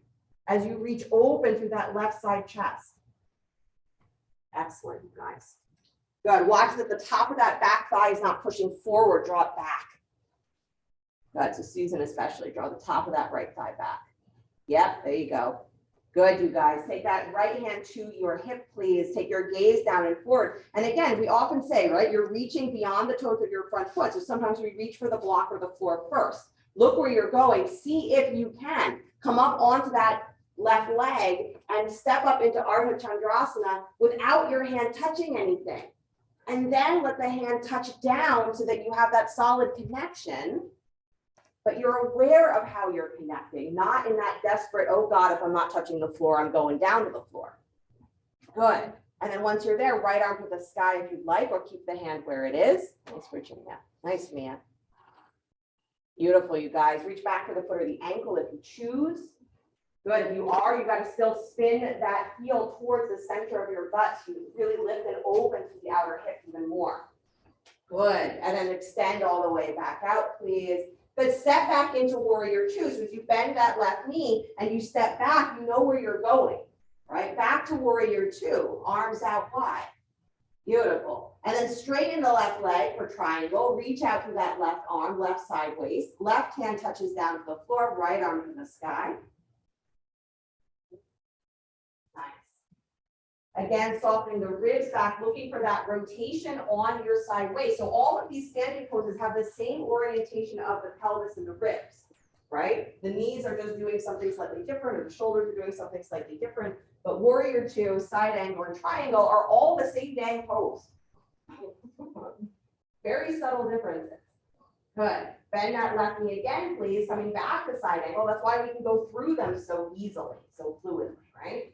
as you reach open through that left side chest. Excellent, you guys. Good. Watch that the top of that back thigh is not pushing forward. Draw it back. Good. So Susan especially, draw the top of that right thigh back. Yep, there you go. Good, you guys. Take that right hand to your hip, please. Take your gaze down and forward. And again, we often say, right, you're reaching beyond the toes of your front foot. So sometimes we reach for the block or the floor first. Look where you're going. See if you can come up onto that left leg and step up into Ardha Chandrasana without your hand touching anything. And then let the hand touch down so that you have that solid connection. But you're aware of how you're connecting, not in that desperate, oh God, if I'm not touching the floor, I'm going down to the floor. Good. And then once you're there, right arm to the sky if you'd like, or keep the hand where it is. Nice, Virginia. Nice, Mia. Beautiful, you guys. Reach back to the foot or the ankle if you choose. Good. If you are, you got to still spin that heel towards the center of your butt. So you really lift and open to the outer hip even more. Good. And then extend all the way back out, please. But step back into warrior 2. So as you bend that left knee and you step back, you know where you're going, right? Back to warrior 2, arms out wide. Beautiful. And then straighten the left leg for triangle. Reach out to that left arm, left sideways. Left hand touches down to the floor, right arm to the sky. Nice. Again, softening the ribs back, looking for that rotation on your side waist. So all of these standing poses have the same orientation of the pelvis and the ribs, right? The knees are just doing something slightly different, or the shoulders are doing something slightly different. But warrior 2, side angle, and triangle are all the same dang pose. Very subtle differences. Good. Bend that left knee again, please. Coming back to side angle. That's why we can go through them so easily, so fluidly, right?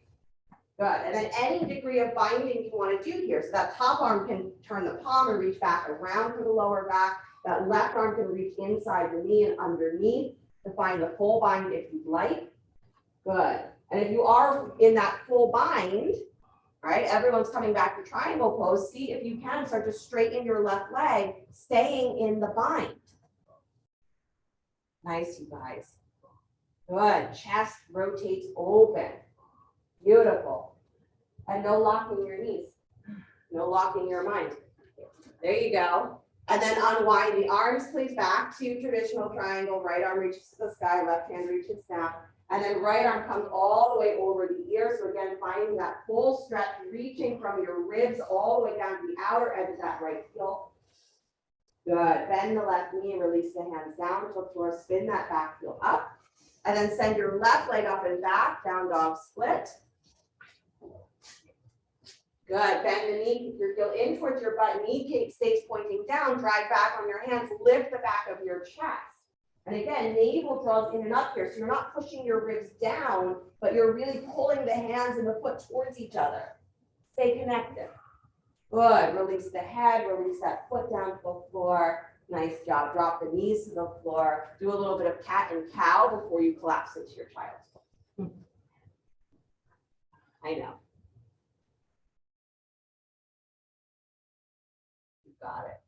Good. And then any degree of binding you want to do here. So that top arm can turn the palm and reach back around to the lower back. That left arm can reach inside the knee and underneath to find the full bind if you'd like. Good. And if you are in that full bind, right, everyone's coming back to triangle pose. See if you can start to straighten your left leg, staying in the bind. Nice, you guys. Good. Chest rotates open. Beautiful. And no locking your knees. No locking your mind. There you go. And then unwind the arms, please, back to traditional triangle. Right arm reaches to the sky, left hand reaches down. And then right arm comes all the way over the ear. So again, finding that full stretch, reaching from your ribs all the way down to the outer edge of that right heel. Good. Bend the left knee and release the hands down to the floor. Spin that back heel up. And then send your left leg up and back, down dog split. Good. Bend the knee, keep your heel in towards your butt. Knee stays pointing down. Drag back on your hands. Lift the back of your chest. And again, navel draws in and up here. So you're not pushing your ribs down, but you're really pulling the hands and the foot towards each other. Stay connected. Good. Release the head. Release that foot down to the floor. Nice job. Drop the knees to the floor. Do a little bit of cat and cow before you collapse into your child's pose. I know. You got it.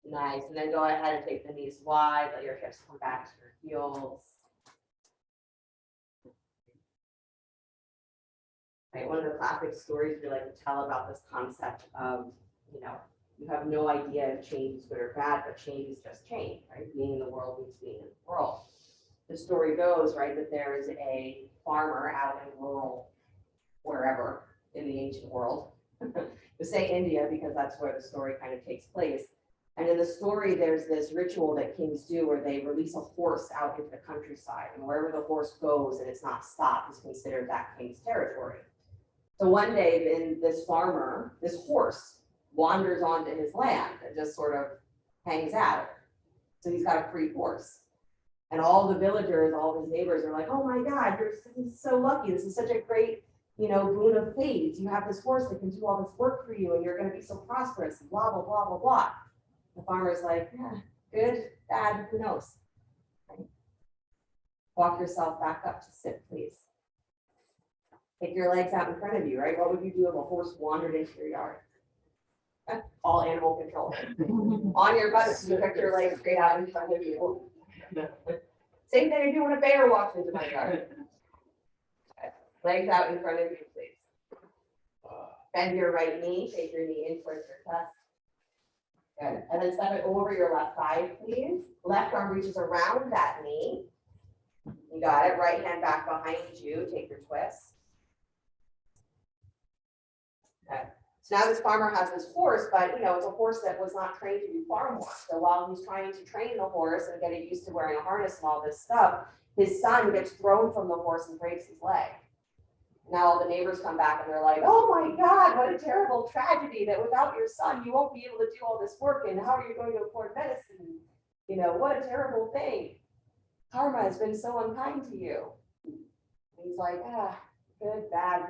Nice. And then go ahead and take the knees wide. Let your hips come back to your heels. Right. One of the classic stories we like to tell about this concept of, you have no idea if change is good or bad, but change is just change, right? Being in the world means being in the world. The story goes, right, that there is a farmer out in rural, wherever in the ancient world. We say India because that's where the story kind of takes place. And in the story, there's this ritual that kings do where they release a horse out into the countryside. And wherever the horse goes and it's not stopped is considered that king's territory. So one day, then this horse wanders onto his land and just sort of hangs out. So he's got a free horse. And all the villagers, all of his neighbors are like, oh my God, you're so lucky. This is such a great, boon of fate. You have this horse that can do all this work for you and you're going to be so prosperous and blah, blah, blah, blah, blah. The farmer's like, yeah, good, bad, who knows? Right? Walk yourself back up to sit, please. Take your legs out in front of you, right? What would you do if a horse wandered into your yard? All animal control. On your butt, you pick your legs straight out in front of you. Same thing I do when a bear walks into my yard. Legs out in front of you, please. Bend your right knee, take your knee in towards your chest. Good. And then step it over your left thigh, please. Left arm reaches around that knee. You got it. Right hand back behind you. Take your twist. Okay. So now this farmer has this horse, but it's a horse that was not trained to do farm work. So while he's trying to train the horse and get it used to wearing a harness and all this stuff, his son gets thrown from the horse and breaks his leg. Now all the neighbors come back and they're like, oh my God, what a terrible tragedy that without your son, you won't be able to do all this work. And how are you going to afford medicine? What a terrible thing. Karma has been so unkind to you. And he's like, good, bad,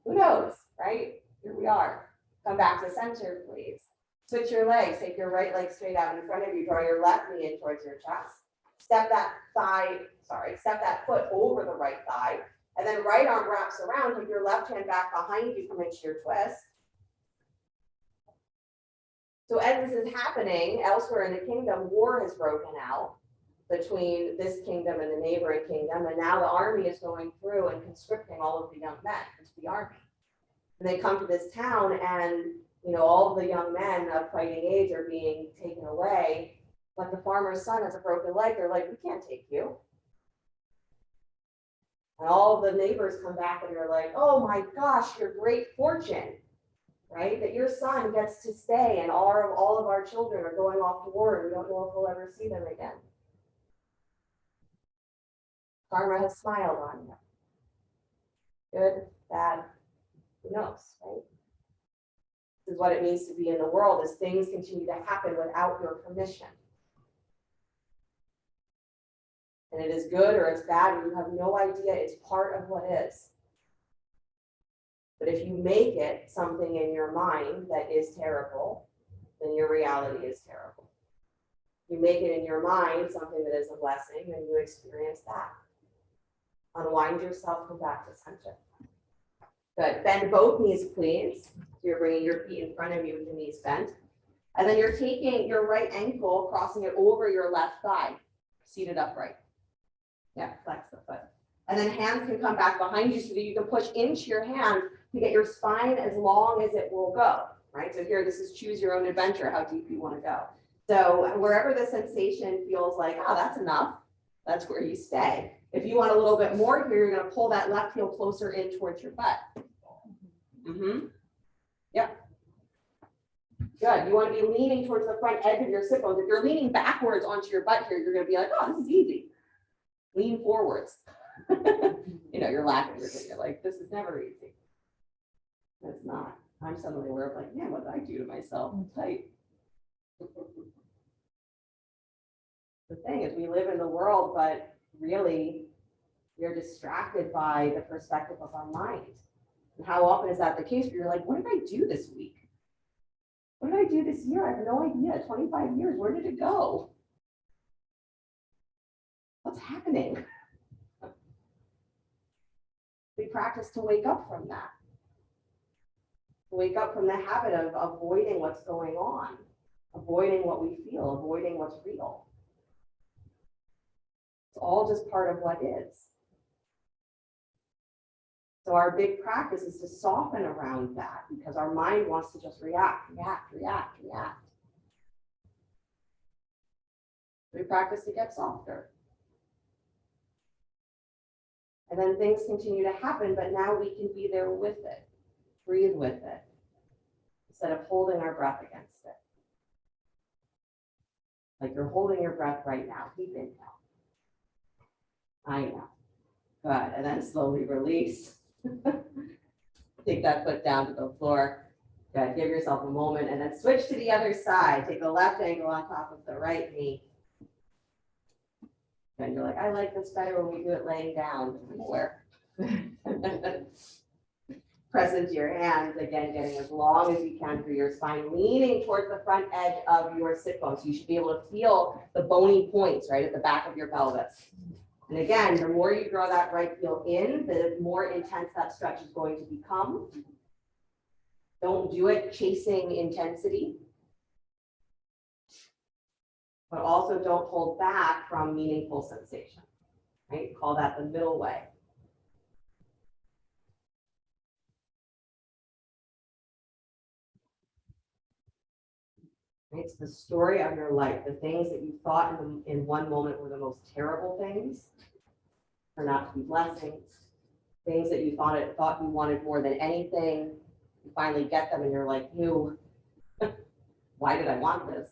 who knows, right? Here we are. Come back to center, please. Switch your legs. Take your right leg straight out in front of you. Draw your left knee in towards your chest. Step that foot over the right thigh. And then right arm wraps around. Take your left hand back behind you. Come into your twist. So as this is happening, elsewhere in the kingdom, war has broken out between this kingdom and the neighboring kingdom. And now the army is going through and conscripting all of the young men into the army. And they come to this town and, all the young men of fighting age are being taken away. But the farmer's son has a broken leg. They're like, we can't take you. And all the neighbors come back and they're like, oh my gosh, your great fortune, right? That your son gets to stay and all of our children are going off to war and we don't know if we'll ever see them again. Karma has smiled on you. Good, bad, who knows, right? This is what it means to be in the world, is things continue to happen without your permission. And it is good or it's bad, and you have no idea. It's part of what is. But if you make it something in your mind that is terrible, then your reality is terrible. You make it in your mind something that is a blessing, and you experience that. Unwind yourself, come back to center. Good. Bend both knees, please. So you're bringing your feet in front of you with the knees bent. And then you're taking your right ankle, crossing it over your left thigh, seated upright. Yeah, flex the foot. And then hands can come back behind you so that you can push into your hand to get your spine as long as it will go, right? So here, this is choose your own adventure, how deep you want to go. So wherever the sensation feels like, oh, that's enough, that's where you stay. If you want a little bit more here, you're going to pull that left heel closer in towards your butt. Yep. Good. You want to be leaning towards the front edge of your sit bones. If you're leaning backwards onto your butt here, you're going to be like, oh, this is easy. Lean forwards. You're laughing. You're like, this is never easy. It's not. I'm suddenly aware of like, man, what did I do to myself? I'm tight. The thing is, we live in the world, but really, we're distracted by the perspective of our mind. And how often is that the case where you're like, what did I do this week? What did I do this year? I have no idea. 25 years, where did it go? What's happening? We practice to wake up from that. Wake up from the habit of avoiding what's going on, avoiding what we feel, avoiding what's real. It's all just part of what is. So our big practice is to soften around that because our mind wants to just react. We practice to get softer. And then things continue to happen, but now we can be there with it, breathe with it, instead of holding our breath against it. Like you're holding your breath right now, deep inhale. I know. Good, and then slowly release. Take that foot down to the floor. Good, give yourself a moment and then switch to the other side. Take the left ankle on top of the right knee. And you're like, I like this better when we do it laying down. Where? Press into your hands, again, getting as long as you can through your spine, leaning towards the front edge of your sit bone. So you should be able to feel the bony points right at the back of your pelvis. And again, the more you draw that right heel in, the more intense that stretch is going to become. Don't do it chasing intensity, but also don't hold back from meaningful sensation, right? Call that the middle way. It's the story of your life. The things that you thought in one moment were the most terrible things turn out to be blessings. Things that you thought you wanted more than anything, you finally get them and you're like, ew, why did I want this?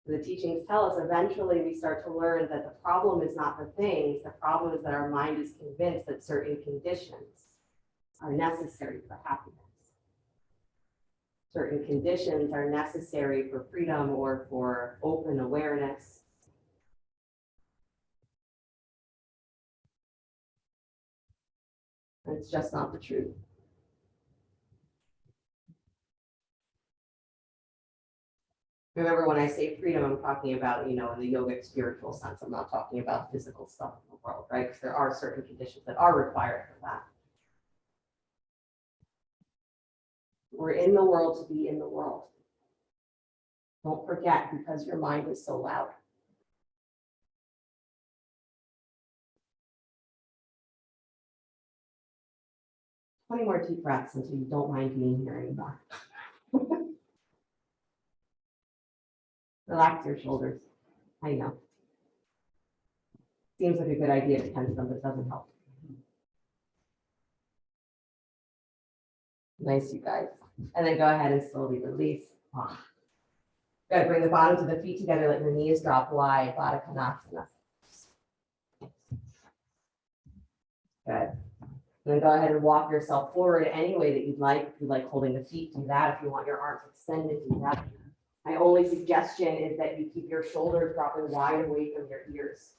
The teachings tell us eventually we start to learn that the problem is not the things, the problem is that our mind is convinced that certain conditions are necessary for happiness. Certain conditions are necessary for freedom or for open awareness. And it's just not the truth. Remember, when I say freedom, I'm talking about, in the yogic spiritual sense. I'm not talking about physical stuff in the world, right? Because there are certain conditions that are required for that. We're in the world to be in the world. Don't forget, because your mind is so loud. Twenty more deep breaths until you don't mind being here anymore. Relax your shoulders. I know. Seems like a good idea to tense them, but it doesn't help. Nice, you guys. And then go ahead and slowly release. Oh. Good. Bring the bottoms of the feet together. Let your knees drop wide. Baddha Konasana. Good. And then go ahead and walk yourself forward any way that you'd like. If you like holding the feet, do that. If you want your arms extended, do that. My only suggestion is that you keep your shoulders dropping wide away from your ears.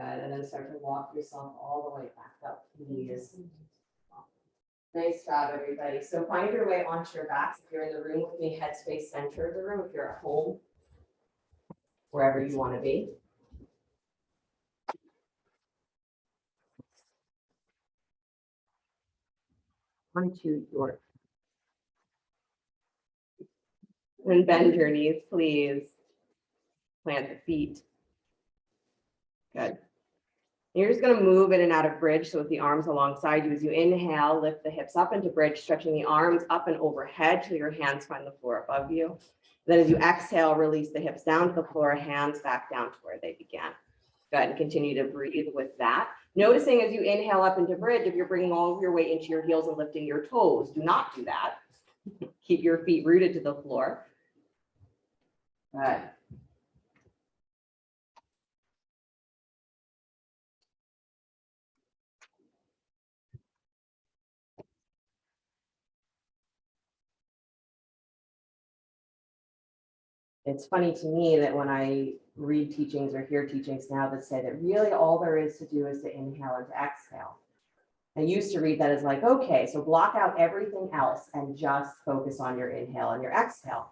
And then start to walk yourself all the way back up, please. Nice job, everybody. So find your way onto your backs. If you're in the room with me, headspace center of the room. If you're at home, wherever you want to be. Onto your. And bend your knees, please. Plant the feet. Good. You're just going to move in and out of bridge. So with the arms alongside you, as you inhale, lift the hips up into bridge, stretching the arms up and overhead till your hands find the floor above you. Then as you exhale, release the hips down to the floor, hands back down to where they began. Go ahead and continue to breathe with that. Noticing as you inhale up into bridge, if you're bringing all of your weight into your heels and lifting your toes, do not do that. Keep your feet rooted to the floor. Good. It's funny to me that when I read teachings or hear teachings now that say that really all there is to do is to inhale and to exhale. I used to read that as like, okay, so block out everything else and just focus on your inhale and your exhale.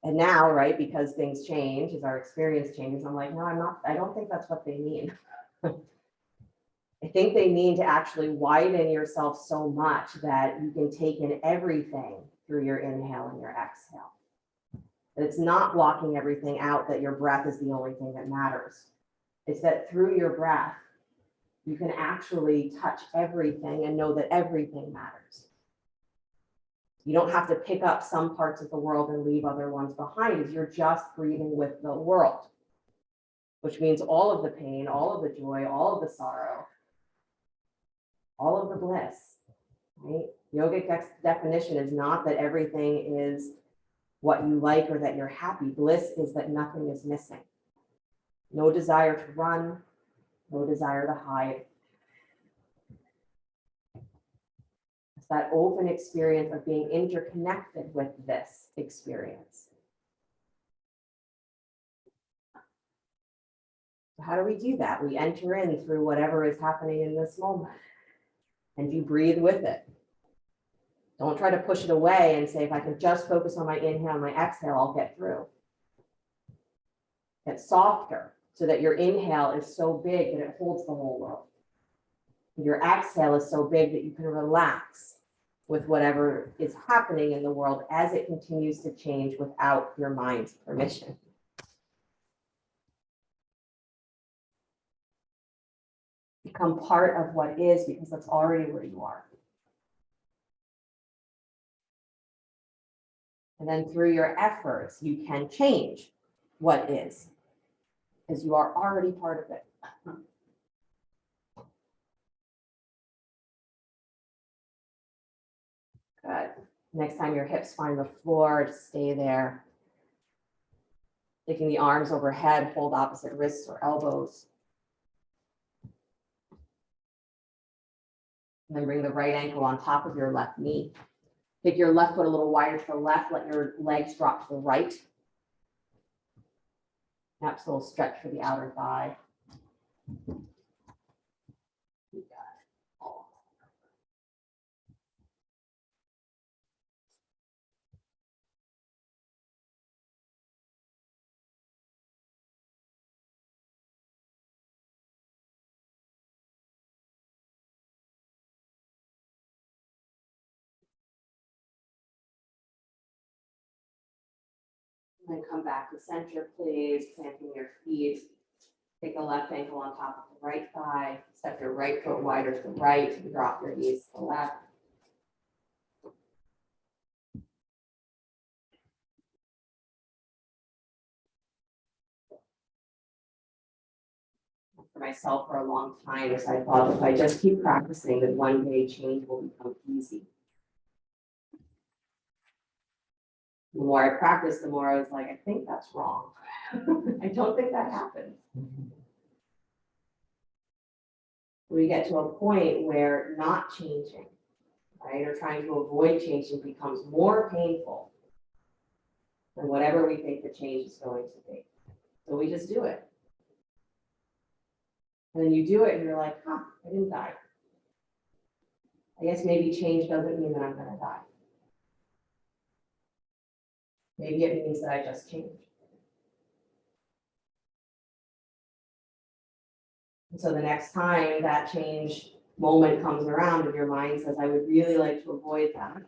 And now, right, because things change, as our experience changes, I'm like, no, I don't think that's what they mean. I think they mean to actually widen yourself so much that you can take in everything through your inhale and your exhale. That it's not blocking everything out, that your breath is the only thing that matters. It's that through your breath, you can actually touch everything and know that everything matters. You don't have to pick up some parts of the world and leave other ones behind, as you're just breathing with the world, which means all of the pain, all of the joy, all of the sorrow, all of the bliss, right? Yogic definition is not that everything is what you like or that you're happy. Bliss is that nothing is missing. No desire to run, no desire to hide. It's that open experience of being interconnected with this experience. So how do we do that? We enter in through whatever is happening in this moment, and you breathe with it. Don't try to push it away and say, if I can just focus on my inhale and my exhale, I'll get through. Get softer so that your inhale is so big that it holds the whole world. Your exhale is so big that you can relax with whatever is happening in the world as it continues to change without your mind's permission. Become part of what is, because that's already where you are. And then through your efforts, you can change what is, because you are already part of it. Good. Next time your hips find the floor, just stay there. Taking the arms overhead, hold opposite wrists or elbows. And then bring the right ankle on top of your left knee. Take your left foot a little wider to the left, let your legs drop to the right. Perhaps a little stretch for the outer thigh. And then come back to center, please, planting your feet. Take the left ankle on top of the right thigh. Step your right foot wider to the right and drop your knees to the left. For myself for a long time, as I thought, if I just keep practicing, that one day change will become easy. The more I practiced, the more I was like, I think that's wrong. I don't think that happens. We get to a point where not changing, right, or trying to avoid changing becomes more painful than whatever we think the change is going to be. So we just do it. And then you do it and you're like, huh, I didn't die. I guess maybe change doesn't mean that I'm going to die. Maybe it means that I just changed. And so the next time that change moment comes around and your mind says, I would really like to avoid that,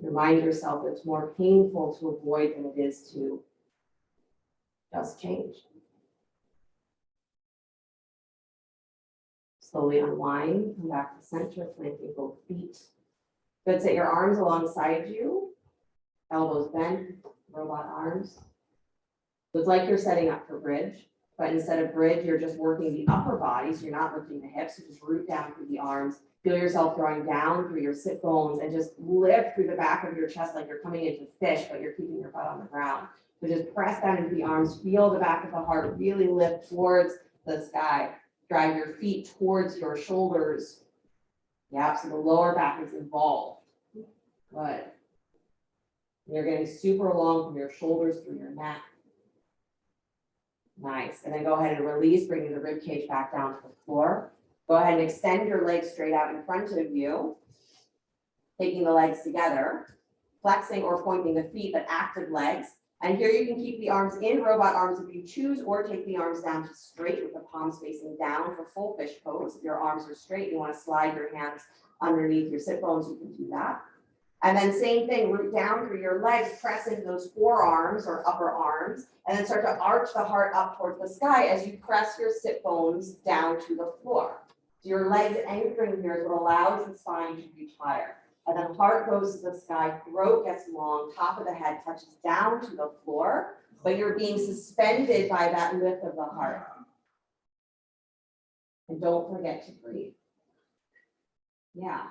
remind yourself it's more painful to avoid than it is to just change. Slowly unwind, come back to center, planting both feet. Good, set your arms alongside you, elbows bent, robot arms. So it's like you're setting up for bridge, but instead of bridge, you're just working the upper body, so you're not lifting the hips, so just root down through the arms. Feel yourself drawing down through your sit bones and just lift through the back of your chest like you're coming into fish, but you're keeping your butt on the ground. So just press down into the arms, feel the back of the heart, really lift towards the sky. Drive your feet towards your shoulders. Yeah, so the lower back is involved. Good. You're getting super long from your shoulders through your neck. Nice. And then go ahead and release, bringing the rib cage back down to the floor. Go ahead and extend your legs straight out in front of you. Taking the legs together, flexing or pointing the feet, but active legs. And here you can keep the arms in robot arms if you choose, or take the arms down to straight with the palms facing down for full fish pose. If your arms are straight, you want to slide your hands underneath your sit bones, you can do that. And then same thing, root down through your legs, press into those forearms or upper arms, and then start to arch the heart up towards the sky as you press your sit bones down to the floor. So your legs anchoring here is what allows the spine to reach higher. And then heart goes to the sky, throat gets long, top of the head touches down to the floor, but you're being suspended by that lift of the heart. And don't forget to breathe. Yeah.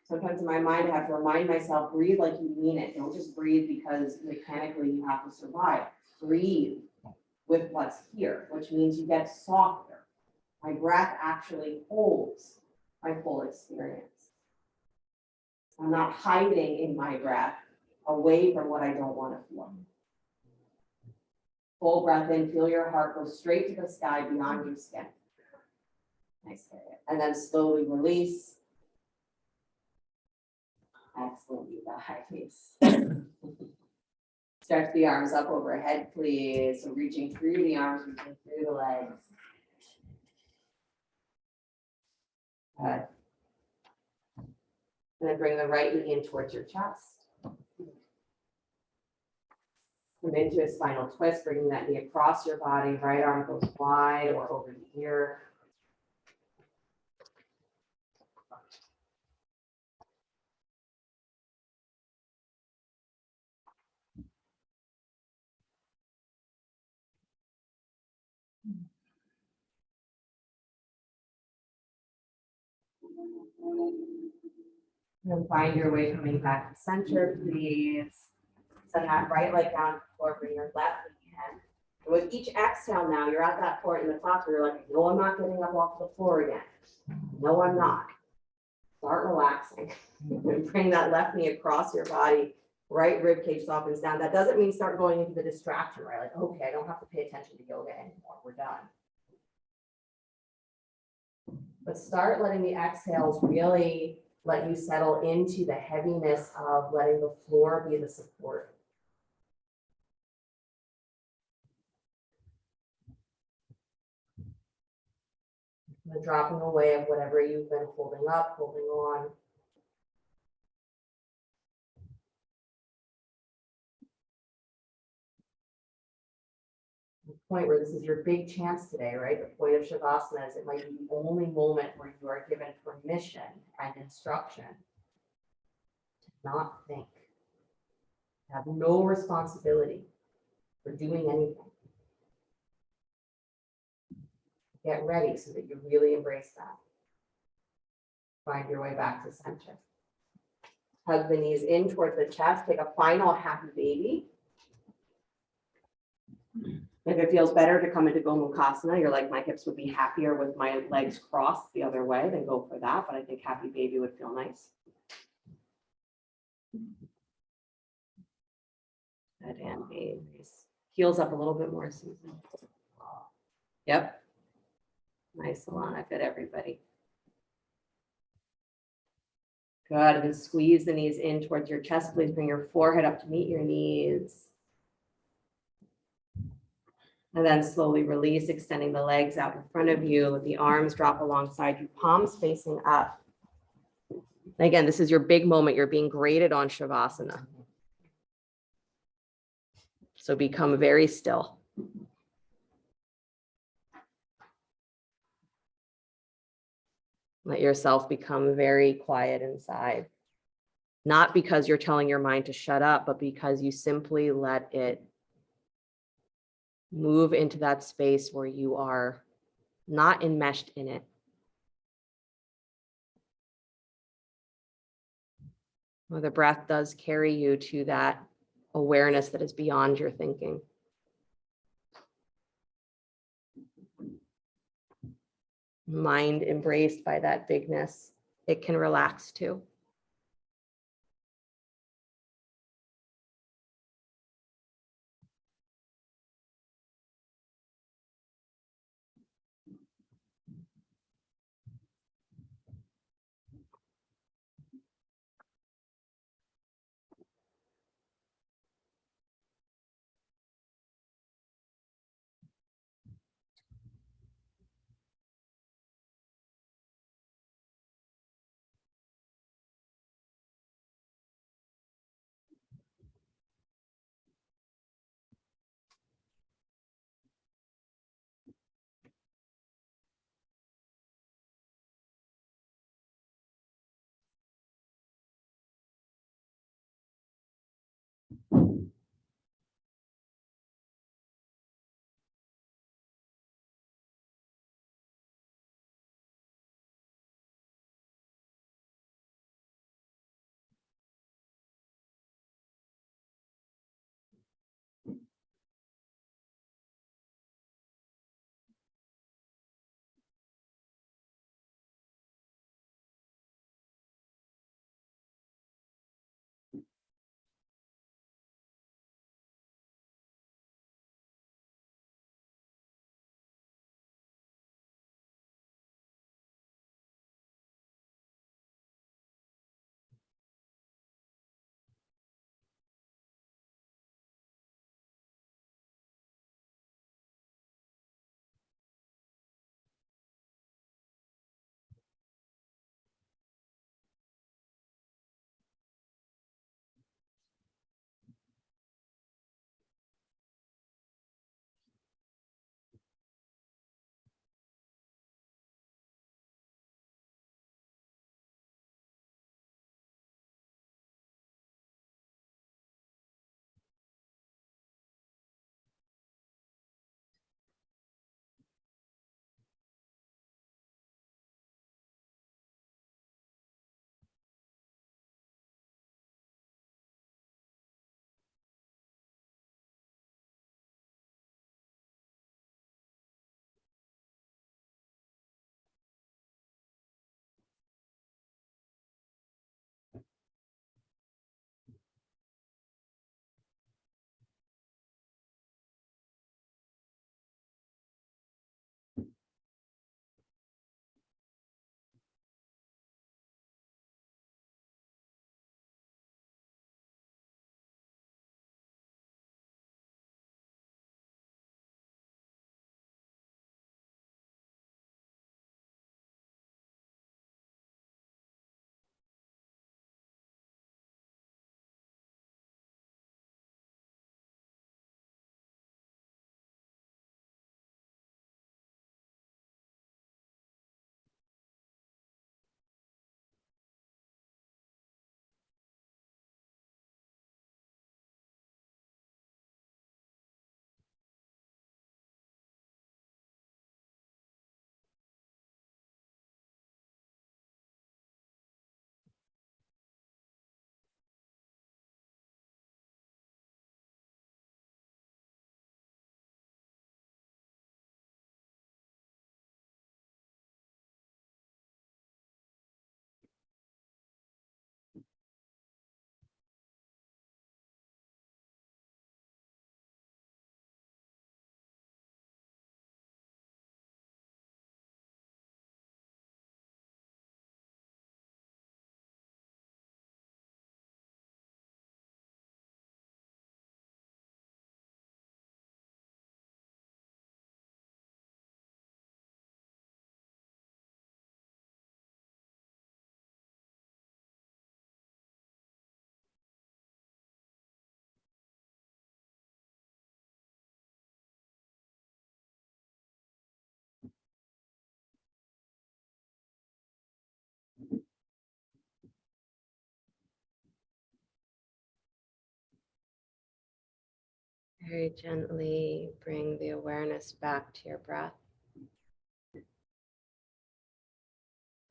Sometimes in my mind, I have to remind myself, breathe like you mean it. Don't just breathe because mechanically you have to survive. Breathe with what's here, which means you get softer. My breath actually holds my full experience. I'm not hiding in my breath away from what I don't want to feel. Full breath in, feel your heart go straight to the sky beyond your skin. Nice area. And then slowly release. Excellent, you guys. Stretch the arms up overhead, please. So reaching through the arms, reaching through the legs. Good. And then bring the right knee in towards your chest. Come into a spinal twist, bringing that knee across your body. Right arm goes wide or over the ear. And then find your way coming back to center, please. Send that right leg down to the floor, bring your left knee in. And with each exhale now, you're at that point in the class where you're like, no, I'm not getting up off the floor again. No, I'm not. Start relaxing. Bring that left knee across your body, right rib cage softens down. That doesn't mean start going into the distraction, right? Like, okay, I don't have to pay attention to yoga anymore. We're done. But start letting the exhales really let you settle into the heaviness of letting the floor be the support. The dropping away of whatever you've been holding up, holding on. The point where this is your big chance today, right? The point of Shavasana is it might be the only moment where you are given permission and instruction to not think, have no responsibility for doing anything. Get ready so that you really embrace that. Find your way back to center. Hug the knees in towards the chest. Take a final happy baby. If it feels better to come into Gomukhasana, you're like, my hips would be happier with my legs crossed the other way, then go for that. But I think happy baby would feel nice. Good, and nice. Heels up a little bit more, Susan. Yep. Nice, Alana. Good, everybody. Good, and then squeeze the knees in towards your chest. Please bring your forehead up to meet your knees. And then slowly release, extending the legs out in front of you. Let the arms drop alongside you, palms facing up. And again, this is your big moment. You're being graded on Shavasana. So become very still. Let yourself become very quiet inside. Not because you're telling your mind to shut up, but because you simply let it move into that space where you are not enmeshed in it. Where the breath does carry you to that awareness that is beyond your thinking. Mind embraced by that bigness, it can relax too. Very gently bring the awareness back to your breath.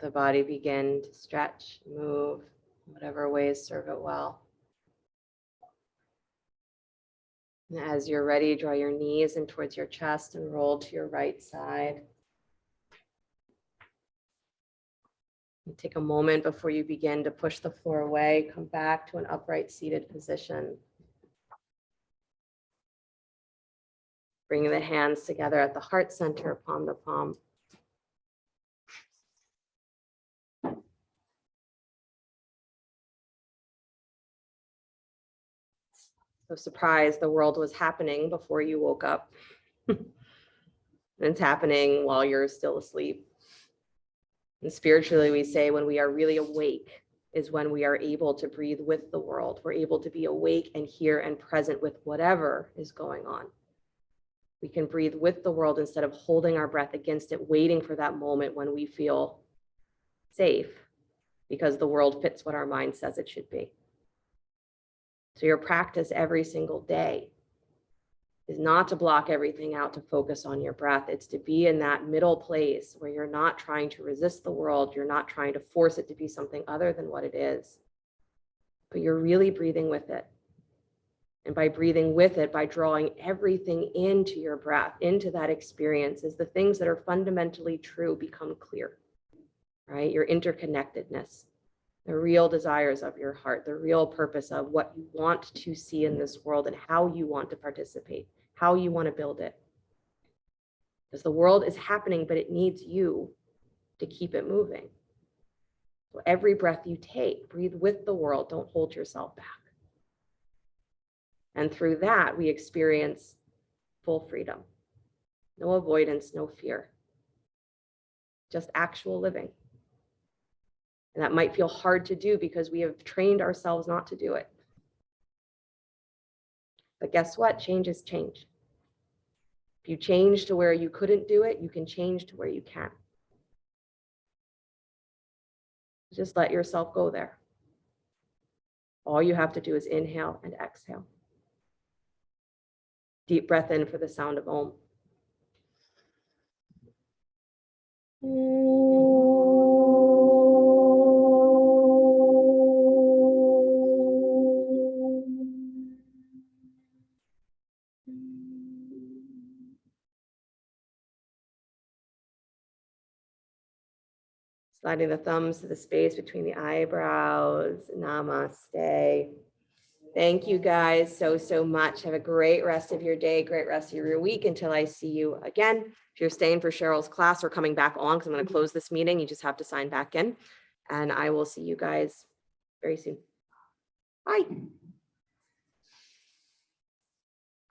The body begin to stretch, move, whatever ways serve it well. And as you're ready, draw your knees in towards your chest and roll to your right side. And take a moment before you begin to push the floor away. Come back to an upright seated position. Bring the hands together at the heart center, palm to palm. So surprised the world was happening before you woke up. It's happening while you're still asleep. And spiritually, we say when we are really awake is when we are able to breathe with the world. We're able to be awake and here and present with whatever is going on. We can breathe with the world instead of holding our breath against it, waiting for that moment when we feel safe because the world fits what our mind says it should be. So your practice every single day is not to block everything out to focus on your breath. It's to be in that middle place where you're not trying to resist the world. You're not trying to force it to be something other than what it is, but you're really breathing with it. And by breathing with it, by drawing everything into your breath, into that experience, is the things that are fundamentally true become clear, right? Your interconnectedness, the real desires of your heart, the real purpose of what you want to see in this world and how you want to participate, how you want to build it. Because the world is happening, but it needs you to keep it moving. So every breath you take, breathe with the world, don't hold yourself back. And through that, we experience full freedom. No avoidance, no fear. Just actual living. And that might feel hard to do because we have trained ourselves not to do it. But guess what? Change is change. If you change to where you couldn't do it, you can change to where you can. Just let yourself go there. All you have to do is inhale and exhale. Deep breath in for the sound of Om. Sliding the thumbs to the space between the eyebrows. Namaste. Thank you guys so much. Have a great rest of your day, great rest of your week until I see you again. If you're staying for Cheryl's class or coming back on, because I'm going to close this meeting, you just have to sign back in. And I will see you guys very soon. Bye.